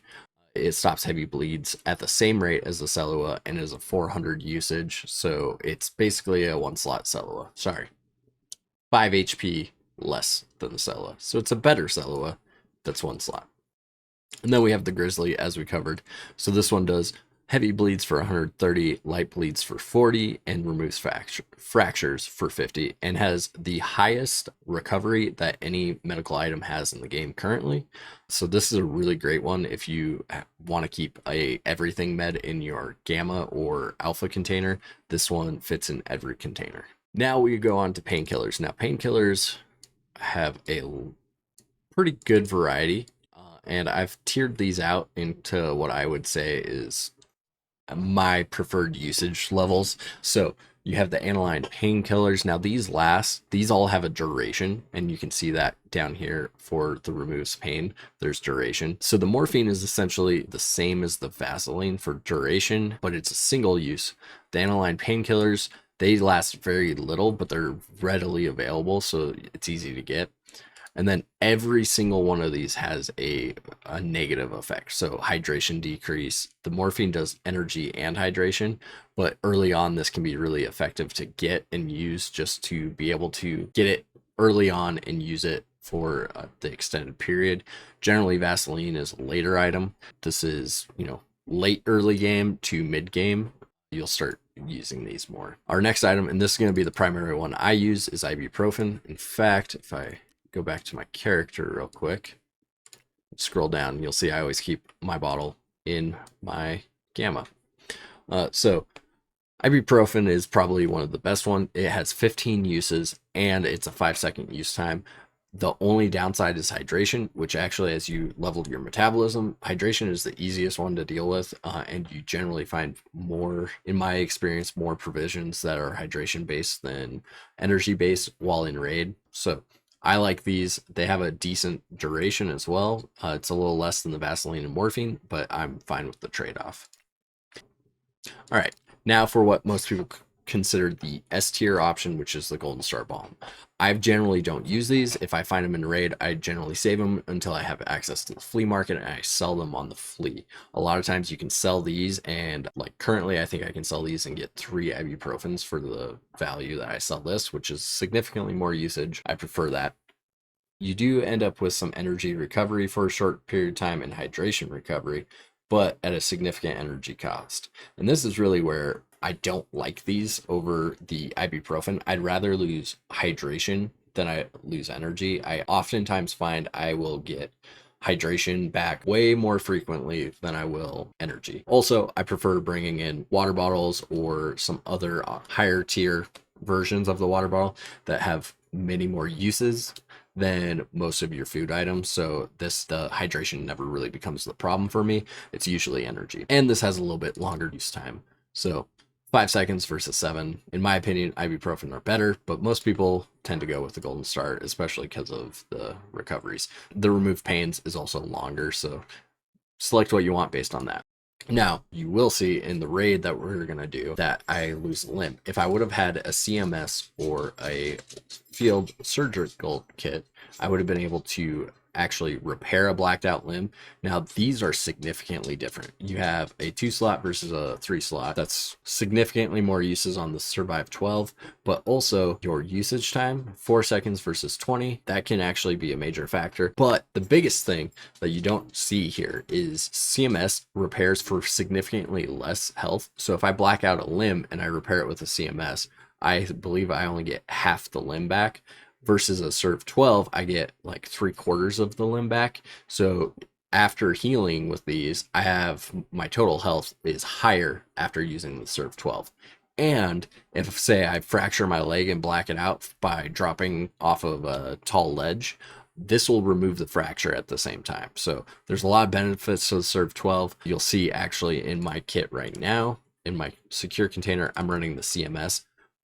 [SPEAKER 1] it stops heavy bleeds at the same rate as the Cellua and is a 400 usage. So it's basically a 1-slot Cellua. Sorry, 5 HP less than the Cellua. So it's a better Cellua that's 1 slot. And then we have the Grizzly, as we covered. So this one does heavy bleeds for 130, light bleeds for 40, and removes fractures for 50, and has the highest recovery that any medical item has in the game currently. So this is a really great one if you want to keep a everything med in your gamma or alpha container. This one fits in every container. Now we go on to painkillers. Now painkillers have a pretty good variety, and I've tiered these out into what I would say is my preferred usage levels. So you have the aniline painkillers. Now these all have a duration, and you can see that down here for the removes pain, there's duration. So the morphine is essentially the same as the Vaseline for duration, but it's a single use. The aniline painkillers, they last very little, but they're readily available, so it's easy to get. And then every single one of these has a negative effect. So hydration decrease. The morphine does energy and hydration, but early on this can be really effective to get and use, just to be able to get it early on and use it for the extended period. Generally Vaseline is a later item. This is, late early game to mid game. You'll start using these more. Our next item, and this is going to be the primary one I use, is ibuprofen. In fact, if I go back to my character real quick, scroll down, and you'll see I always keep my bottle in my gamma. So ibuprofen is probably one of the best one. It has 15 uses, and it's a 5-second use time. The only downside is hydration, which actually, as you level your metabolism, hydration is the easiest one to deal with, and you generally find more, in my experience, more provisions that are hydration based than energy based while in raid. So I like these. They have a decent duration as well. It's a little less than the Vaseline and morphine, but I'm fine with the trade-off. All right, now for what most people consider the S tier option, which is the Golden Star Balm. I generally don't use these. If I find them in raid, I generally save them until I have access to the flea market, and I sell them on the flea. A lot of times you can sell these, and like currently I think I can sell these and get 3 ibuprofens for the value that I sell this, which is significantly more usage. I prefer that. You do end up with some energy recovery for a short period of time and hydration recovery, but at a significant energy cost. And this is really where I don't like these over the ibuprofen. I'd rather lose hydration than I lose energy. I oftentimes find I will get hydration back way more frequently than I will energy. Also, I prefer bringing in water bottles or some other higher tier versions of the water bottle that have many more uses than most of your food items. So the hydration never really becomes the problem for me. It's usually energy. And this has a little bit longer use time. So 5 seconds versus 7. In my opinion, ibuprofen are better, but most people tend to go with the Golden Star, especially because of the recoveries. The remove pains is also longer, so select what you want based on that. Now, you will see in the raid that we're going to do that I lose a limb. If I would have had a CMS or a field surgical kit, I would have been able to actually repair a blacked out limb. Now, these are significantly different. You have a 2 slot versus a 3 slot. That's significantly more uses on the Survive 12, but also your usage time, 4 seconds versus 20. That can actually be a major factor. But the biggest thing that you don't see here is CMS repairs for significantly less health. So if I black out a limb and I repair it with a CMS, I believe I only get half the limb back. Versus a Serve 12, I get like 3/4 of the limb back. So after healing with these, I have my total health is higher after using the Serve 12. And if, say, I fracture my leg and black it out by dropping off of a tall ledge, this will remove the fracture at the same time. So there's a lot of benefits to the Serve 12. You'll see actually in my kit right now, in my secure container, I'm running the CMS.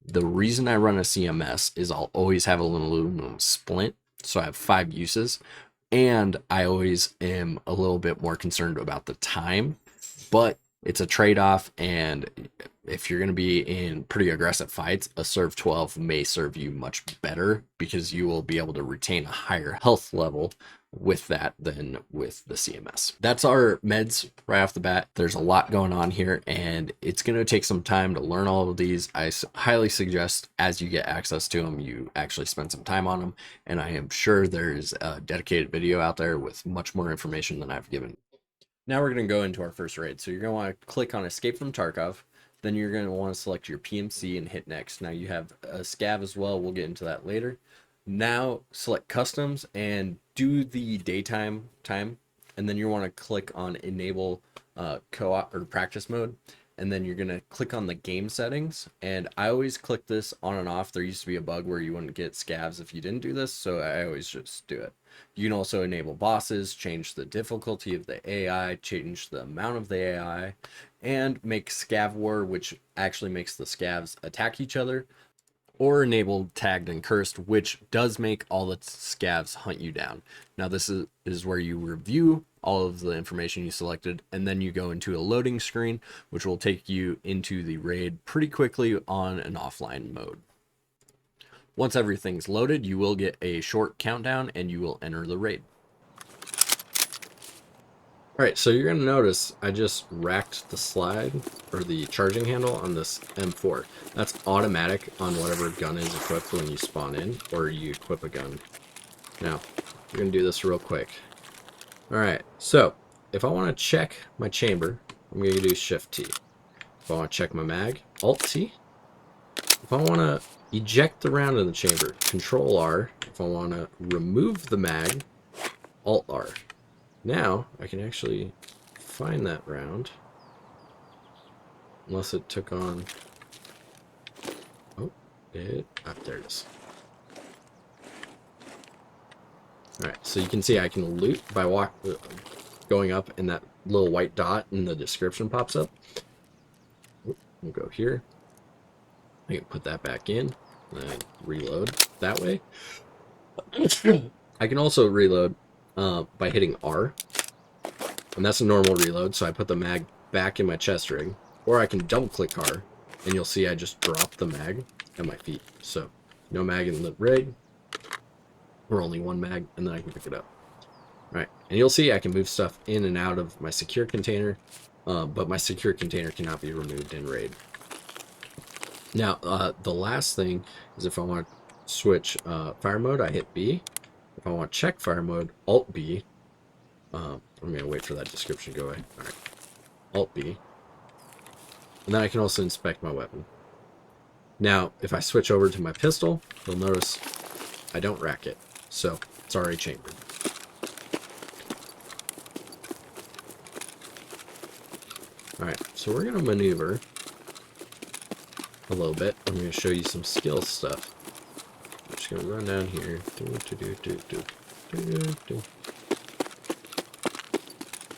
[SPEAKER 1] The reason I run a CMS is I'll always have an aluminum splint, so I have 5 uses, and I always am a little bit more concerned about the time, but it's a trade-off, and if you're going to be in pretty aggressive fights, a Serve 12 may serve you much better because you will be able to retain a higher health level with that than with the CMS. That's our meds right off the bat. There's a lot going on here, and it's going to take some time to learn all of these. I highly suggest as you get access to them, you actually spend some time on them, and I am sure there's a dedicated video out there with much more information than I've given. Now we're going to go into our first raid. So you're going to want to click on Escape from Tarkov. Then you're going to want to select your PMC and hit next. Now you have a scav as well. We'll get into that later. Now select customs and do the daytime time. And then you want to click on enable co-op or practice mode. And then you're going to click on the game settings. And I always click this on and off. There used to be a bug where you wouldn't get scavs if you didn't do this. So I always just do it. You can also enable bosses, change the difficulty of the AI, change the amount of the AI, and make scav war, which actually makes the scavs attack each other, or enable tagged and cursed, which does make all the scavs hunt you down. Now this is where you review all of the information you selected, and then you go into a loading screen, which will take you into the raid pretty quickly on an offline mode. Once everything's loaded, you will get a short countdown and you will enter the raid. Alright, so you're going to notice I just racked the slide or the charging handle on this M4. That's automatic on whatever gun is equipped when you spawn in or you equip a gun. Now, we're going to do this real quick. Alright, so if I want to check my chamber, I'm going to do Shift T. If I want to check my mag, Alt T. If I want to eject the round in the chamber, Control R. If I want to remove the mag, Alt R. Now I can actually find that round, unless it took on. Oh, there it is. All right, so you can see I can loot by going up, and that little white dot in the description pops up. We'll go here. I can put that back in and reload that way. I can also reload by hitting R, and that's a normal reload, so I put the mag back in my chest rig, or I can double click R, and you'll see I just drop the mag at my feet. So no mag in the rig, or only one mag, and then I can pick it up. All right, and you'll see I can move stuff in and out of my secure container, but my secure container cannot be removed in raid. Now, the last thing is if I want to switch fire mode, I hit B. If I want to check fire mode, Alt B. I'm going to wait for that description to go away. All right. Alt B. And then I can also inspect my weapon. Now, if I switch over to my pistol, you'll notice I don't rack it. So, it's already chambered. so we're gonna maneuver a little bit. I'm gonna show you some skill stuff. I'm just gonna run down here.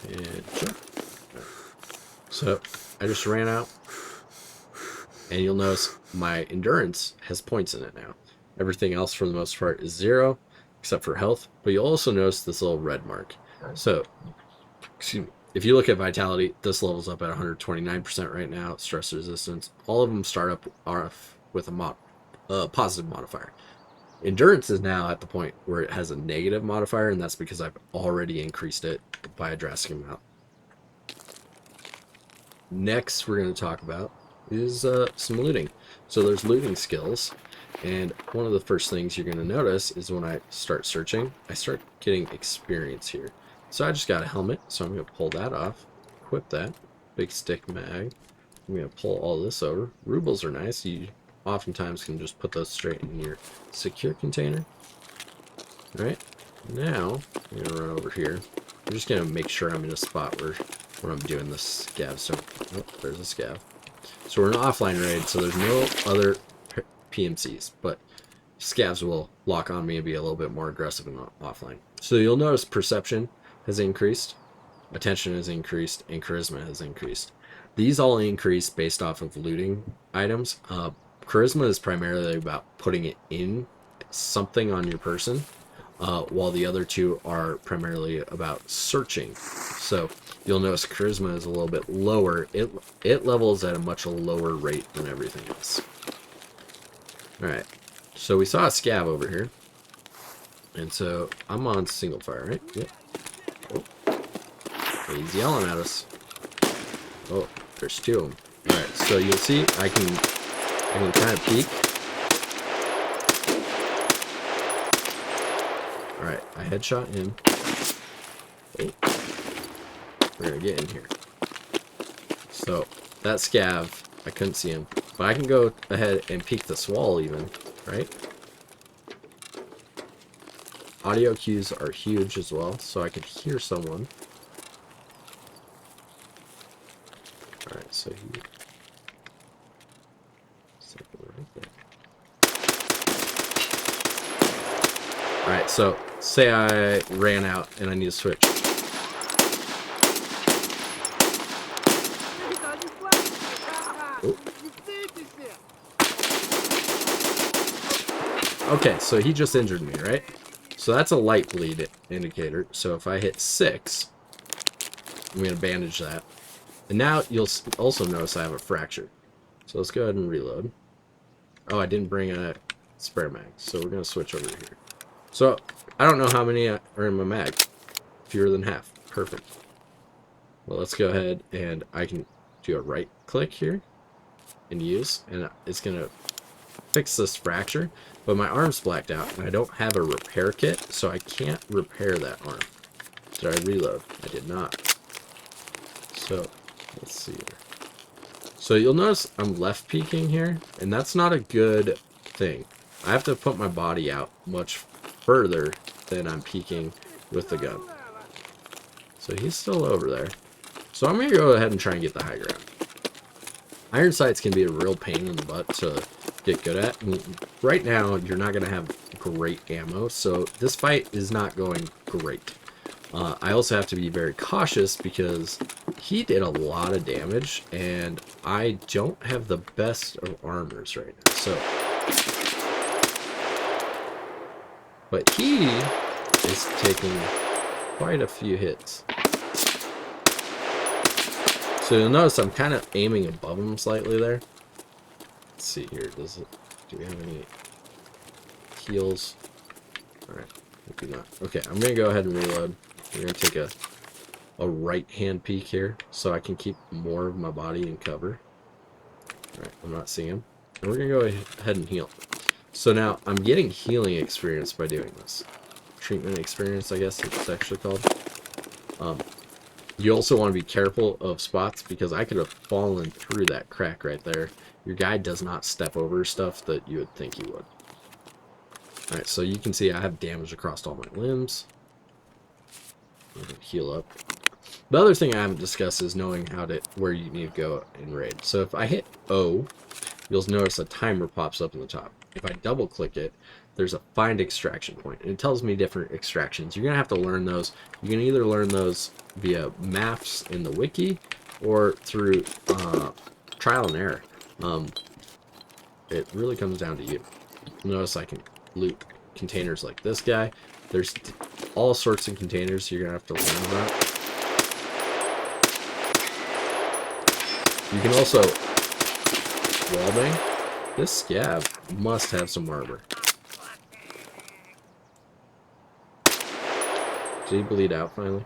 [SPEAKER 1] And jump. So I just ran out, and you'll notice my endurance has points in it now. Everything else for the most part is 0 except for health, but you'll also notice this little red mark. So excuse me, if you look at vitality, this level's up at 129% right now. Stress resistance, all of them start up off with a positive modifier. Endurance is now at the point where it has a negative modifier, and that's because I've already increased it by a drastic amount. Next we're going to talk about is some looting. So there's looting skills, and one of the first things you're going to notice is when I start searching, I start getting experience here. So I just got a helmet, so I'm going to pull that off, equip that, big stick mag. I'm going to pull all this over. Rubles are nice. You oftentimes can just put those straight in your secure container. All right, now I'm going to run over here. I'm just going to make sure I'm in a spot where I'm doing this scav. So, oh, there's a scav. So we're in an offline raid, so there's no other PMCs, but scavs will lock on me and be a little bit more aggressive in offline. So you'll notice perception has increased, attention has increased, and charisma has increased. These all increase based off of looting items. Charisma is primarily about putting it in something on your person, while the other two are primarily about searching. So you'll notice charisma is a little bit lower. It levels at a much lower rate than everything else. Alright, so we saw a scav over here. And so I'm on single fire, right? Yep. Oh. He's yelling at us. Oh, there's 2 of them. Alright, so you'll see I can kind of peek. Alright, I headshot him. Oh. We're gonna get in here. So, that scav, I couldn't see him. But I can go ahead and peek this wall even, right? Audio cues are huge as well, so I could hear someone. Alright, so he... Alright, so say I ran out and I need to switch. Ooh. Okay, so he just injured me, right? So that's a light bleed indicator. So if I hit 6, I'm going to bandage that. And now you'll also notice I have a fracture. So let's go ahead and reload. Oh, I didn't bring a spare mag, so we're going to switch over here. So I don't know how many are in my mag. Fewer than half. Perfect. Well, let's go ahead and I can do a right click here and use, and it's going to fix this fracture, but my arm's blacked out and I don't have a repair kit, so I can't repair that arm. Did I reload? I did not. So let's see here. So you'll notice I'm left peeking here, and that's not a good thing. I have to put my body out much further than I'm peeking with the gun. So he's still over there. So I'm going to go ahead and try and get the high ground. Iron sights can be a real pain in the butt to get good at. And right now, you're not going to have great ammo, so this fight is not going great. I also have to be very cautious because he did a lot of damage, and I don't have the best of armors right now. So, but he is taking quite a few hits. So you'll notice I'm kind of aiming above him slightly there. Let's see here. Do we have any heals? Alright, maybe not. Okay, I'm going to go ahead and reload. We're going to take a right-hand peek here so I can keep more of my body in cover. Alright, I'm not seeing him. And we're going to go ahead and heal. So now I'm getting healing experience by doing this. Treatment experience, I guess it's actually called. You also want to be careful of spots because I could have fallen through that crack right there. Your guy does not step over stuff that you would think he would. Alright, so you can see I have damage across all my limbs. I'm gonna heal up. The other thing I haven't discussed is knowing where you need to go in raid. So if I hit O, you'll notice a timer pops up in the top. If I double click it, there's a find extraction point, and it tells me different extractions. You're gonna have to learn those. You can either learn those via maps in the wiki or through trial and error. It really comes down to you. Notice I can loot containers like this guy. There's all sorts of containers you're gonna have to learn about. You can also wallbang. This scav must have some armor. Did he bleed out finally?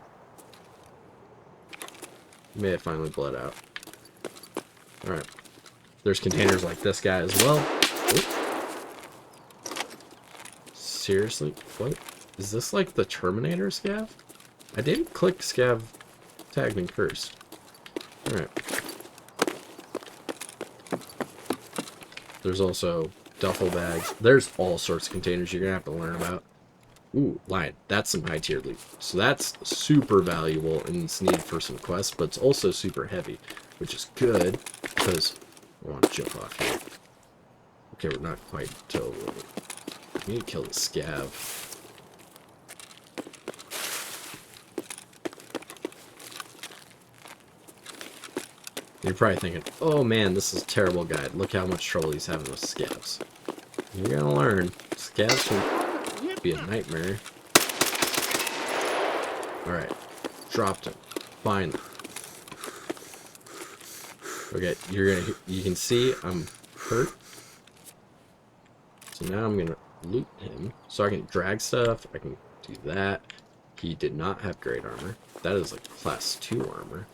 [SPEAKER 1] He may have finally bled out. Alright. There's containers like this guy as well. Oop. Seriously? What? Is this like the Terminator scav? I didn't click scav tagging first. Alright. There's also duffel bags. There's all sorts of containers you're going to have to learn about. Ooh, lion. That's some high tier loot. So that's super valuable and it's needed for some quests, but it's also super heavy, which is good because I want to jump off here. Okay, we're not quite till. We need to kill the scav. You're probably thinking, oh man, this is a terrible guide. Look how much trouble he's having with scavs. You're gonna learn. Scavs can be a nightmare. Alright. Dropped him. Finally. Okay, you can see I'm hurt. So now I'm gonna loot him. So I can drag stuff. I can do that. He did not have great armor. That is like class 2 armor.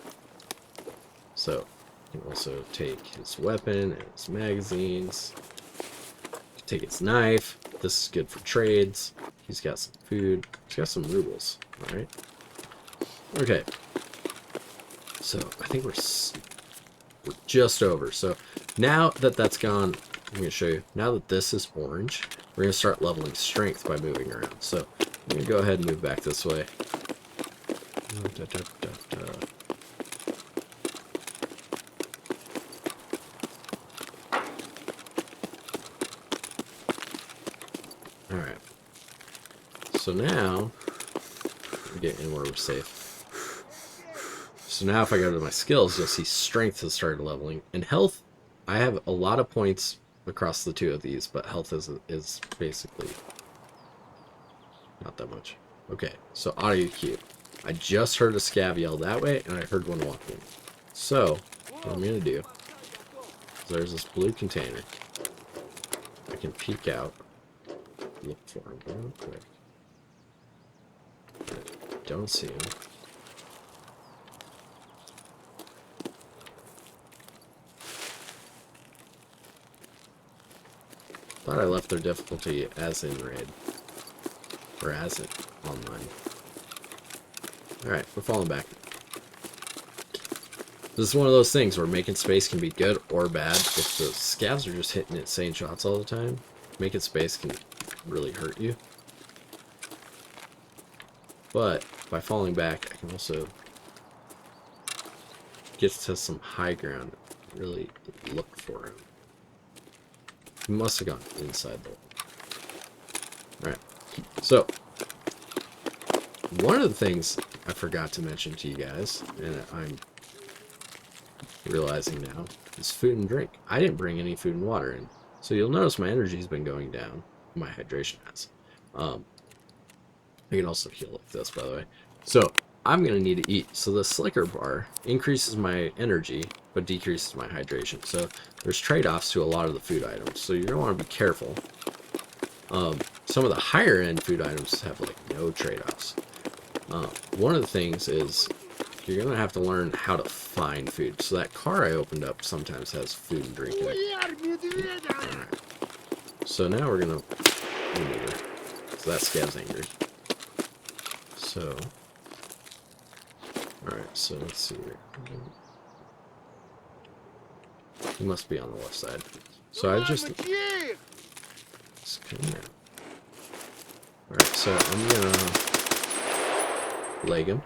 [SPEAKER 1] So you can also take his weapon and his magazines. Take his knife. This is good for trades. He's got some food. He's got some rubles. Alright. Okay. So I think we're just over. So now that that's gone, I'm going to show you. Now that this is orange, we're going to start leveling strength by moving around. So I'm going to go ahead and move back this way. Alright. So now, we get in where we're safe. So now if I go to my skills, you'll see strength has started leveling. And health, I have a lot of points across the two of these, but health is basically not that much. Okay, so audio cue. I just heard a scav yell that way, and I heard one walk in. So, what I'm going to do is there's this blue container. I can peek out. Look for him real quick. I don't see him. Thought I left their difficulty as in raid. Or as it online. Alright, we're falling back. This is one of those things where making space can be good or bad. If the scavs are just hitting insane shots all the time, making space can really hurt you. But by falling back, I can also get to some high ground and really look for him. He must have gone inside though. Alright, so one of the things I forgot to mention to you guys, and I'm realizing now, is food and drink. I didn't bring any food and water in. So you'll notice my energy's been going down. My hydration has. I can also heal like this, by the way. So I'm going to need to eat. So the slicker bar increases my energy, but decreases my hydration. So there's trade-offs to a lot of the food items. So you're going to want to be careful. Some of the higher end food items have like no trade-offs. One of the things is you're going to have to learn how to find food. So that car I opened up sometimes has food and drink in it. Alright. So now we're going to maneuver. So that scav's angry. So, alright, so let's see here. He must be on the left side. So I just come here. Alright, so I'm gonna leg him.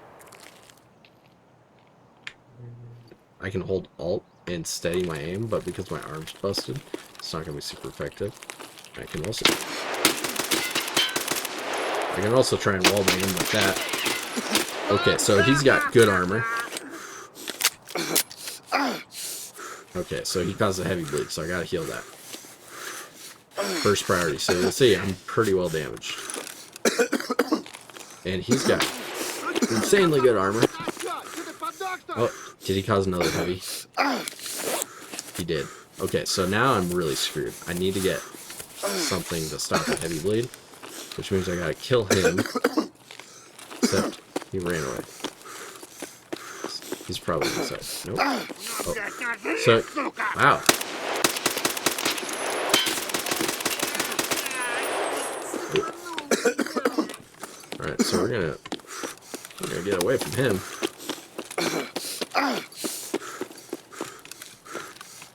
[SPEAKER 1] I can hold Alt and steady my aim, but because my arm's busted, it's not going to be super effective. I can also try and wall bang him like that. Okay, so he's got good armor. Okay, so he caused a heavy bleed, so I gotta heal that. First priority. So you'll see I'm pretty well damaged. And he's got insanely good armor. Oh, did he cause another heavy? He did. Okay, so now I'm really screwed. I need to get something to stop the heavy bleed, which means I gotta kill him. Except he ran away. He's probably inside. Nope. Oh. So, wow. Alright, so we're gonna get away from him.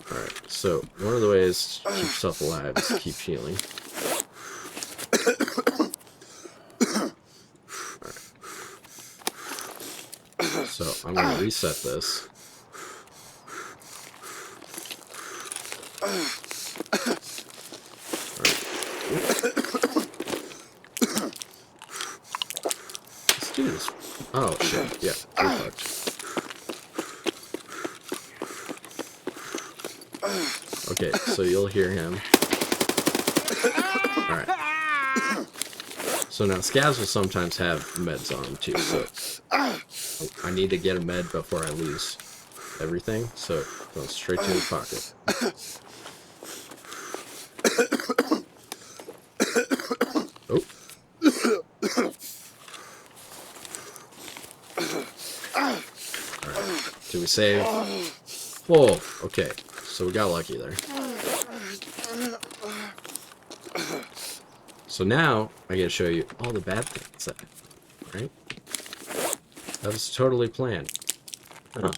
[SPEAKER 1] Alright, so one of the ways to keep yourself alive is to keep healing. Alright. So I'm gonna reset this. Let's do this. Oh shit, yeah, we're fucked. Okay, so you'll hear him. Alright. So now scavs will sometimes have meds on them too, so I need to get a med before I lose everything, so going straight to his pocket. Oh. Alright, did we save? Whoa, okay, so we got lucky there. So now, I gotta show you all the bad things, right? That was totally planned. Huh.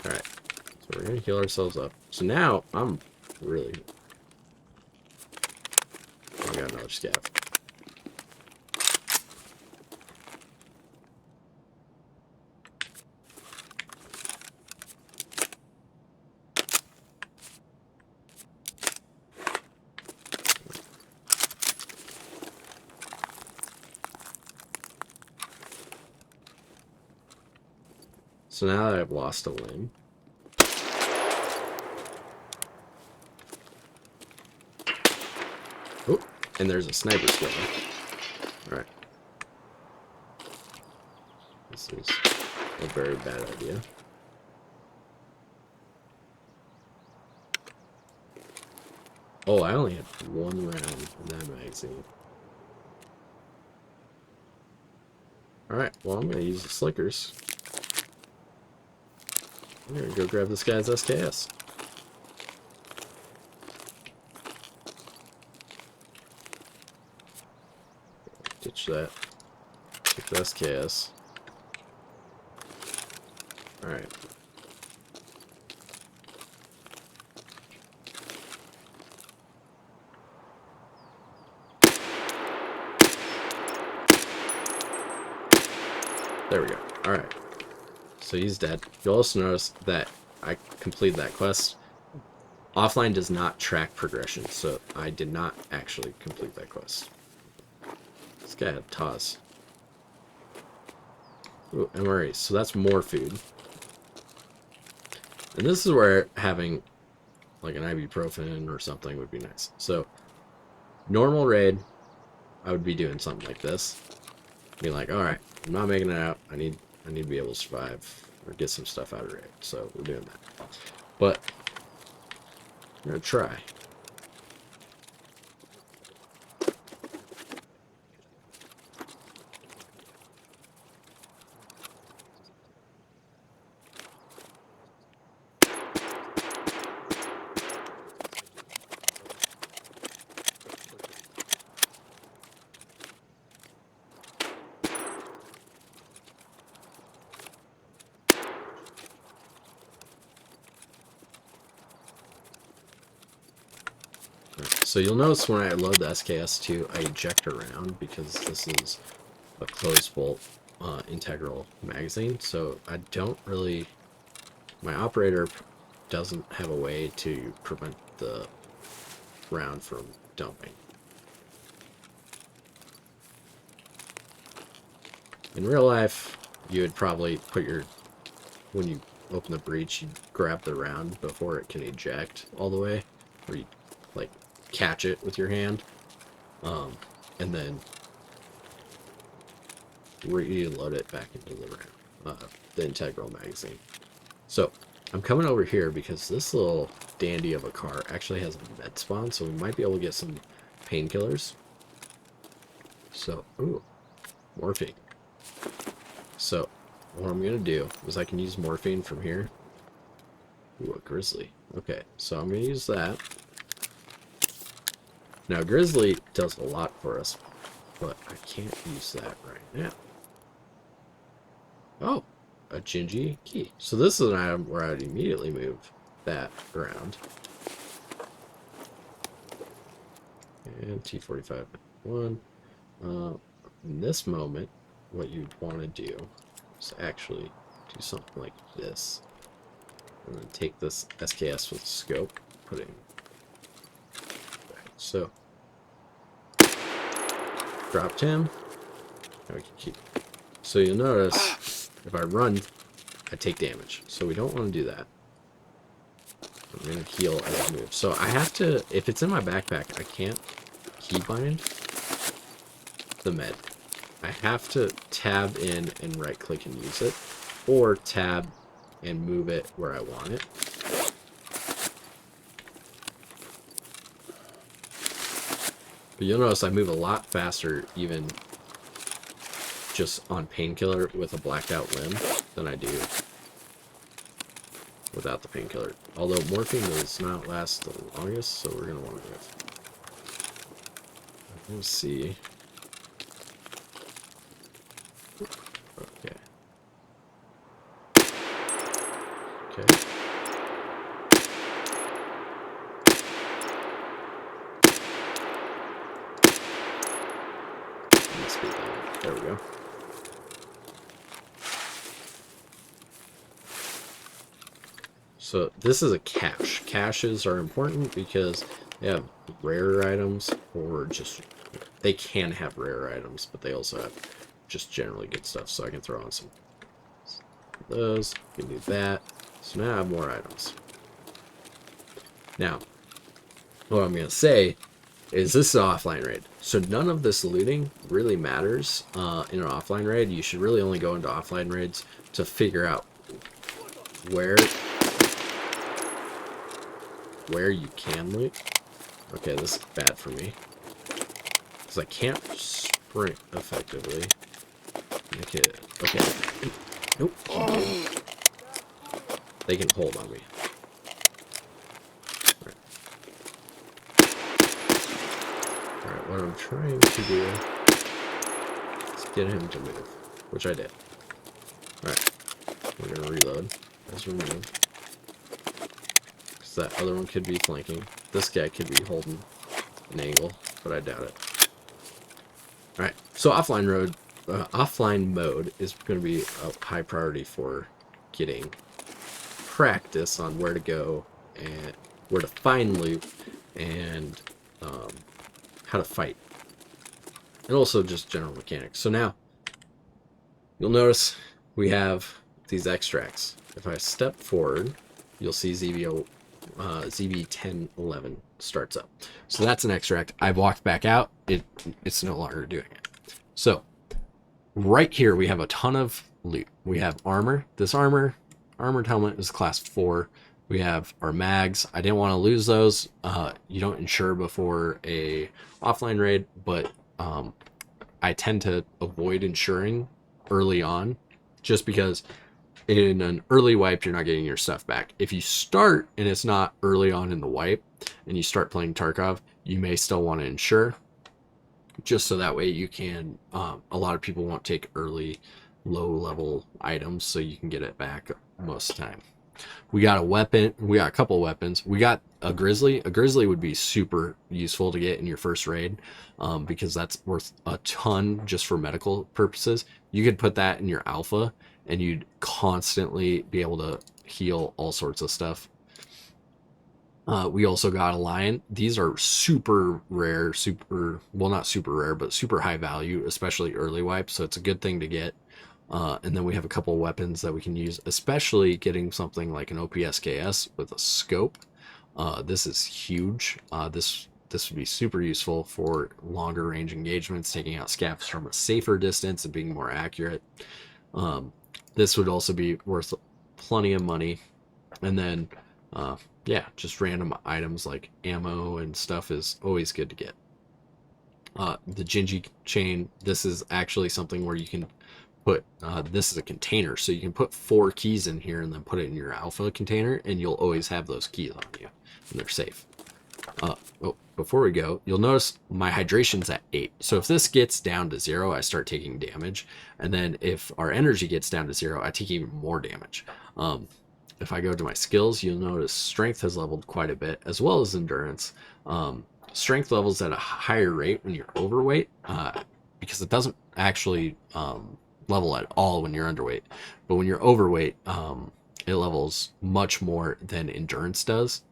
[SPEAKER 1] Alright, so we're gonna heal ourselves up. So now, I'm really... I got another scav. So now that I've lost a limb, oh, and there's a sniper skill. Alright. This is a very bad idea. Oh, I only had one round in that magazine. Alright, well, I'm gonna use the slickers. I'm gonna go grab this guy's SKS. Ditch that. Take the SKS. Alright. There we go. Alright. So he's dead. You'll also notice that I completed that quest. Offline does not track progression, so I did not actually complete that quest. This guy had Taz. Ooh, MRE. So that's more food. And this is where having like an ibuprofen or something would be nice. So normal raid, I would be doing something like this. Be like, alright, I'm not making it out. I need to be able to survive or get some stuff out of raid. So we're doing that. But I'm gonna try. So you'll notice when I load the SKS2, I eject around because this is a closed bolt. integral magazine, so I don't really, my operator doesn't have a way to prevent the round from dumping. In real life, you would probably put your, when you open the breech, you grab the round before it can eject all the way, or you like catch it with your hand, and then reload it back into the integral magazine. So I'm coming over here because this little dandy of a car actually has a med spawn, so we might be able to get some painkillers. So, ooh, morphine. So what I'm gonna do is I can use morphine from here. Ooh, a grizzly. Okay, so I'm gonna use that. Now grizzly does a lot for us, but I can't use that right now. Oh, a Gingy key. So this is an item where I'd immediately move that around. And T45-1. In this moment, what you'd want to do is actually do something like this. And then take this SKS with scope, put it in. So, dropped him. Now we can keep. So you'll notice, if I run, I take damage. So we don't want to do that. I'm going to heal as I move. So I have to, if it's in my backpack, I can't keybind the med. I have to tab in and right click and use it, or tab and move it where I want it. But you'll notice I move a lot faster even just on painkiller with a blacked out limb than I do without the painkiller. Although morphine does not last the longest, so we're going to want to move. Let's see. Okay. Okay. There we go. So this is a cache. Caches are important because they have rare items, or just, they can have rare items, but they also have just generally good stuff. So I can throw on some of those, I can do that. So now I have more items. Now, what I'm going to say is this is an offline raid. So none of this looting really matters in an offline raid. You should really only go into offline raids to figure out where you can loot. Okay, this is bad for me, because I can't sprint effectively. Okay, okay. Nope. They can hold on me. Alright, what I'm trying to do is get him to move, which I did. Alright, we're gonna reload as we move. Because that other one could be flanking. This guy could be holding an angle, but I doubt it. Alright, so offline mode is going to be a high priority for getting practice on where to go and where to find loot and how to fight, and also just general mechanics. So now you'll notice we have these extracts. If I step forward, you'll see ZB1011 starts up. So that's an extract. I've walked back out. It's no longer doing it. So right here we have a ton of loot. We have armor. This armored helmet is class 4. We have our mags. I didn't want to lose those. You don't insure before a offline raid, but I tend to avoid insuring early on, just because in an early wipe you're not getting your stuff back. If you start and it's not early on in the wipe and you start playing Tarkov, you may still want to insure, just so that way you can, a lot of people won't take early low level items, so you can get it back most of the time. We got a weapon. We got a couple weapons. We got a grizzly. A grizzly would be super useful to get in your first raid, because that's worth a ton just for medical purposes. You could put that in your alpha, and you'd constantly be able to heal all sorts of stuff. We also got a lion. These are super rare, well, not super rare, but super high value, especially early wipes. So it's a good thing to get. And then we have a couple of weapons that we can use, especially getting something like an OPSKS with a scope. This is huge. This would be super useful for longer range engagements, taking out scavs from a safer distance and being more accurate. This would also be worth plenty of money. And then, yeah, just random items like ammo and stuff is always good to get. The Gingy chain, this is actually something where you can put, this is a container, so you can put 4 keys in here and then put it in your alpha container, and you'll always have those keys on you, and they're safe. Oh, before we go, you'll notice my hydration's at 8. So if this gets down to 0, I start taking damage. And then if our energy gets down to 0, I take even more damage. If I go to my skills, you'll notice strength has leveled quite a bit, as well as endurance. Strength levels at a higher rate when you're overweight, because it doesn't actually level at all when you're underweight. But when you're overweight, it levels much more than endurance does.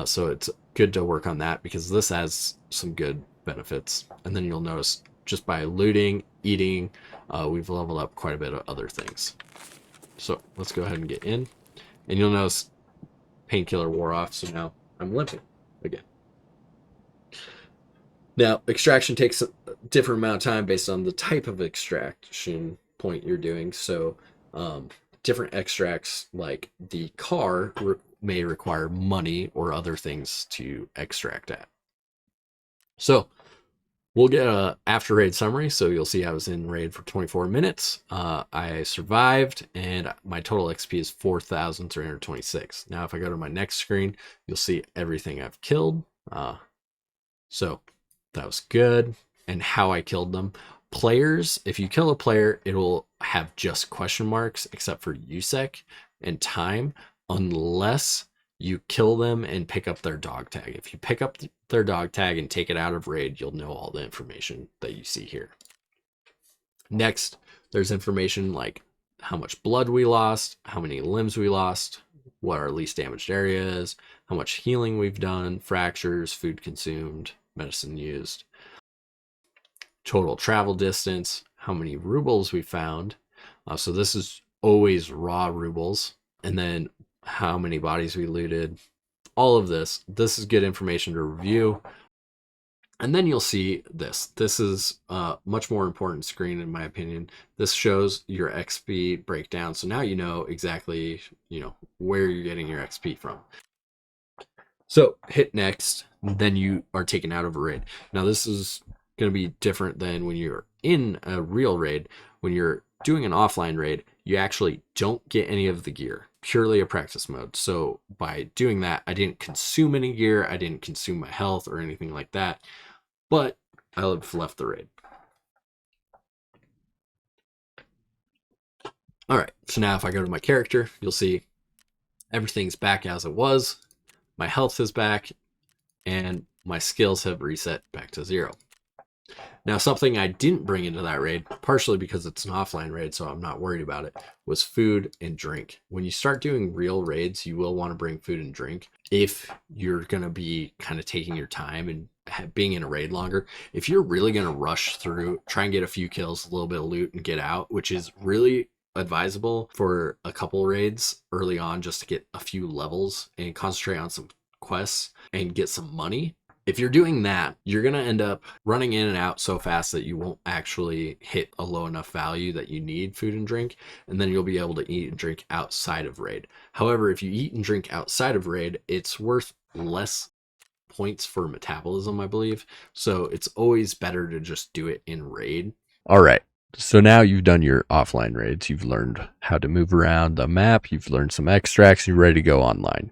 [SPEAKER 1] So it's good to work on that, because this has some good benefits. And then you'll notice just by looting, eating, we've leveled up quite a bit of other things. So let's go ahead and get in. And you'll notice painkiller wore off, so now I'm limping again. Now, extraction takes a different amount of time based on the type of extraction point you're doing. So different extracts, like the car, may require money or other things to extract at. So we'll get a after raid summary. So you'll see I was in raid for 24 minutes. I survived, and my total XP is 4,326. Now, if I go to my next screen, you'll see everything I've killed. So that was good, and how I killed them. Players, if you kill a player, it will have just question marks, except for USEC and time, unless you kill them and pick up their dog tag. If you pick up their dog tag and take it out of raid, you'll know all the information that you see here. Next, there's information like how much blood we lost, how many limbs we lost, what our least damaged area is, how much healing we've done, fractures, food consumed, medicine used, total travel distance, how many rubles we found. So this is always raw rubles. And then how many bodies we looted, all of this. This is good information to review. And then you'll see this. This is a much more important screen, in my opinion. This shows your XP breakdown. So now you know exactly, where you're getting your XP from. So hit next, then you are taken out of a raid. Now this is going to be different than when you're in a real raid. When you're doing an offline raid, you actually don't get any of the gear, purely a practice mode. So by doing that, I didn't consume any gear, I didn't consume my health or anything like that, but I've left the raid. All right, so now if I go to my character, you'll see everything's back as it was. My health is back, and my skills have reset back to 0. Now, something I didn't bring into that raid, partially because it's an offline raid, so I'm not worried about it, was food and drink. When you start doing real raids, you will want to bring food and drink if you're going to be kind of taking your time and being in a raid longer. If you're really going to rush through, try and get a few kills, a little bit of loot, and get out, which is really advisable for a couple raids early on, just to get a few levels and concentrate on some quests and get some money. If you're doing that, you're going to end up running in and out so fast that you won't actually hit a low enough value that you need food and drink, and then you'll be able to eat and drink outside of raid. However, if you eat and drink outside of raid, it's worth less points for metabolism, I believe. So it's always better to just do it in raid. All right. So now you've done your offline raids. You've learned how to move around the map. You've learned some extracts. You're ready to go online.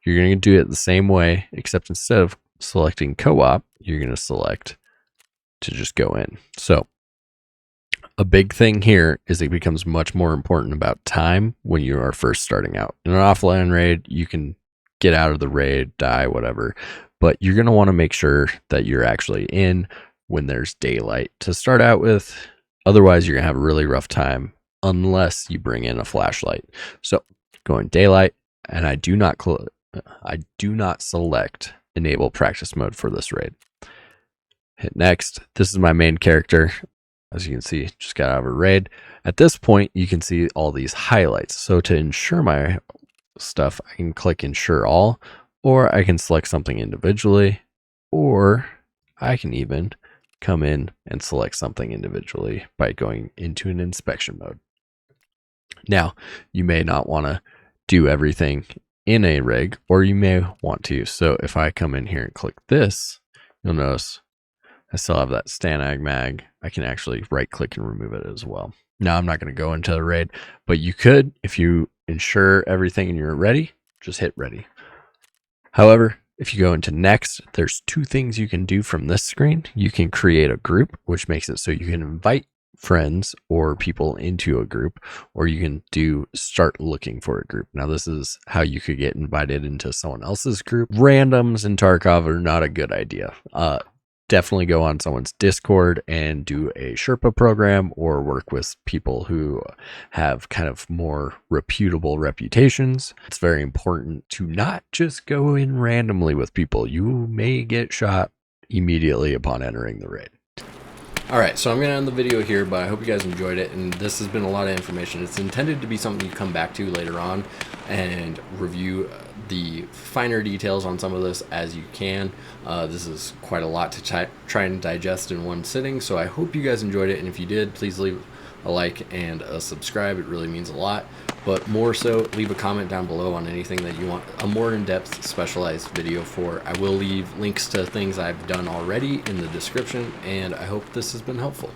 [SPEAKER 1] You're going to do it the same way, except instead of selecting co-op, you're going to select to just go in. So A big thing here is it becomes much more important about time when you are first starting out. In an offline raid, you can get out of the raid, die, whatever, but you're going to want to make sure that you're actually in when there's daylight to start out with. Otherwise, you're going to have a really rough time unless you bring in a flashlight. So go in daylight, and I do not select enable practice mode for this raid. Hit next. This is my main character. As you can see, just got out of a raid. At this point, you can see all these highlights. So to ensure my stuff, I can click ensure all, or I can select something individually, or I can even come in and select something individually by going into an inspection mode. Now, you may not want to do everything in a rig, or you may want to. So if I come in here and click this, you'll notice I still have that Stanag mag. I can actually right click and remove it as well. Now I'm not going to go into the raid, but you could, if you ensure everything and you're ready, just hit ready. However, if you go into next, there's two things you can do from this screen. You can create a group, which makes it so you can invite friends or people into a group, or you can do start looking for a group. Now this is how you could get invited into someone else's group. Randoms in Tarkov are not a good idea. Definitely go on someone's Discord and do a Sherpa program, or work with people who have kind of more reputable reputations. It's very important to not just go in randomly with people. You may get shot immediately upon entering the raid. All right, so I'm going to end the video here, but I hope you guys enjoyed it, and this has been a lot of information. It's intended to be something you come back to later on and review the finer details on some of this as you can. This is quite a lot to try and digest in one sitting, so I hope you guys enjoyed it, and if you did, please leave a like and a subscribe. It really means a lot. But more so, leave a comment down below on anything that you want a more in-depth specialized video for. I will leave links to things I've done already in the description, and I hope this has been helpful.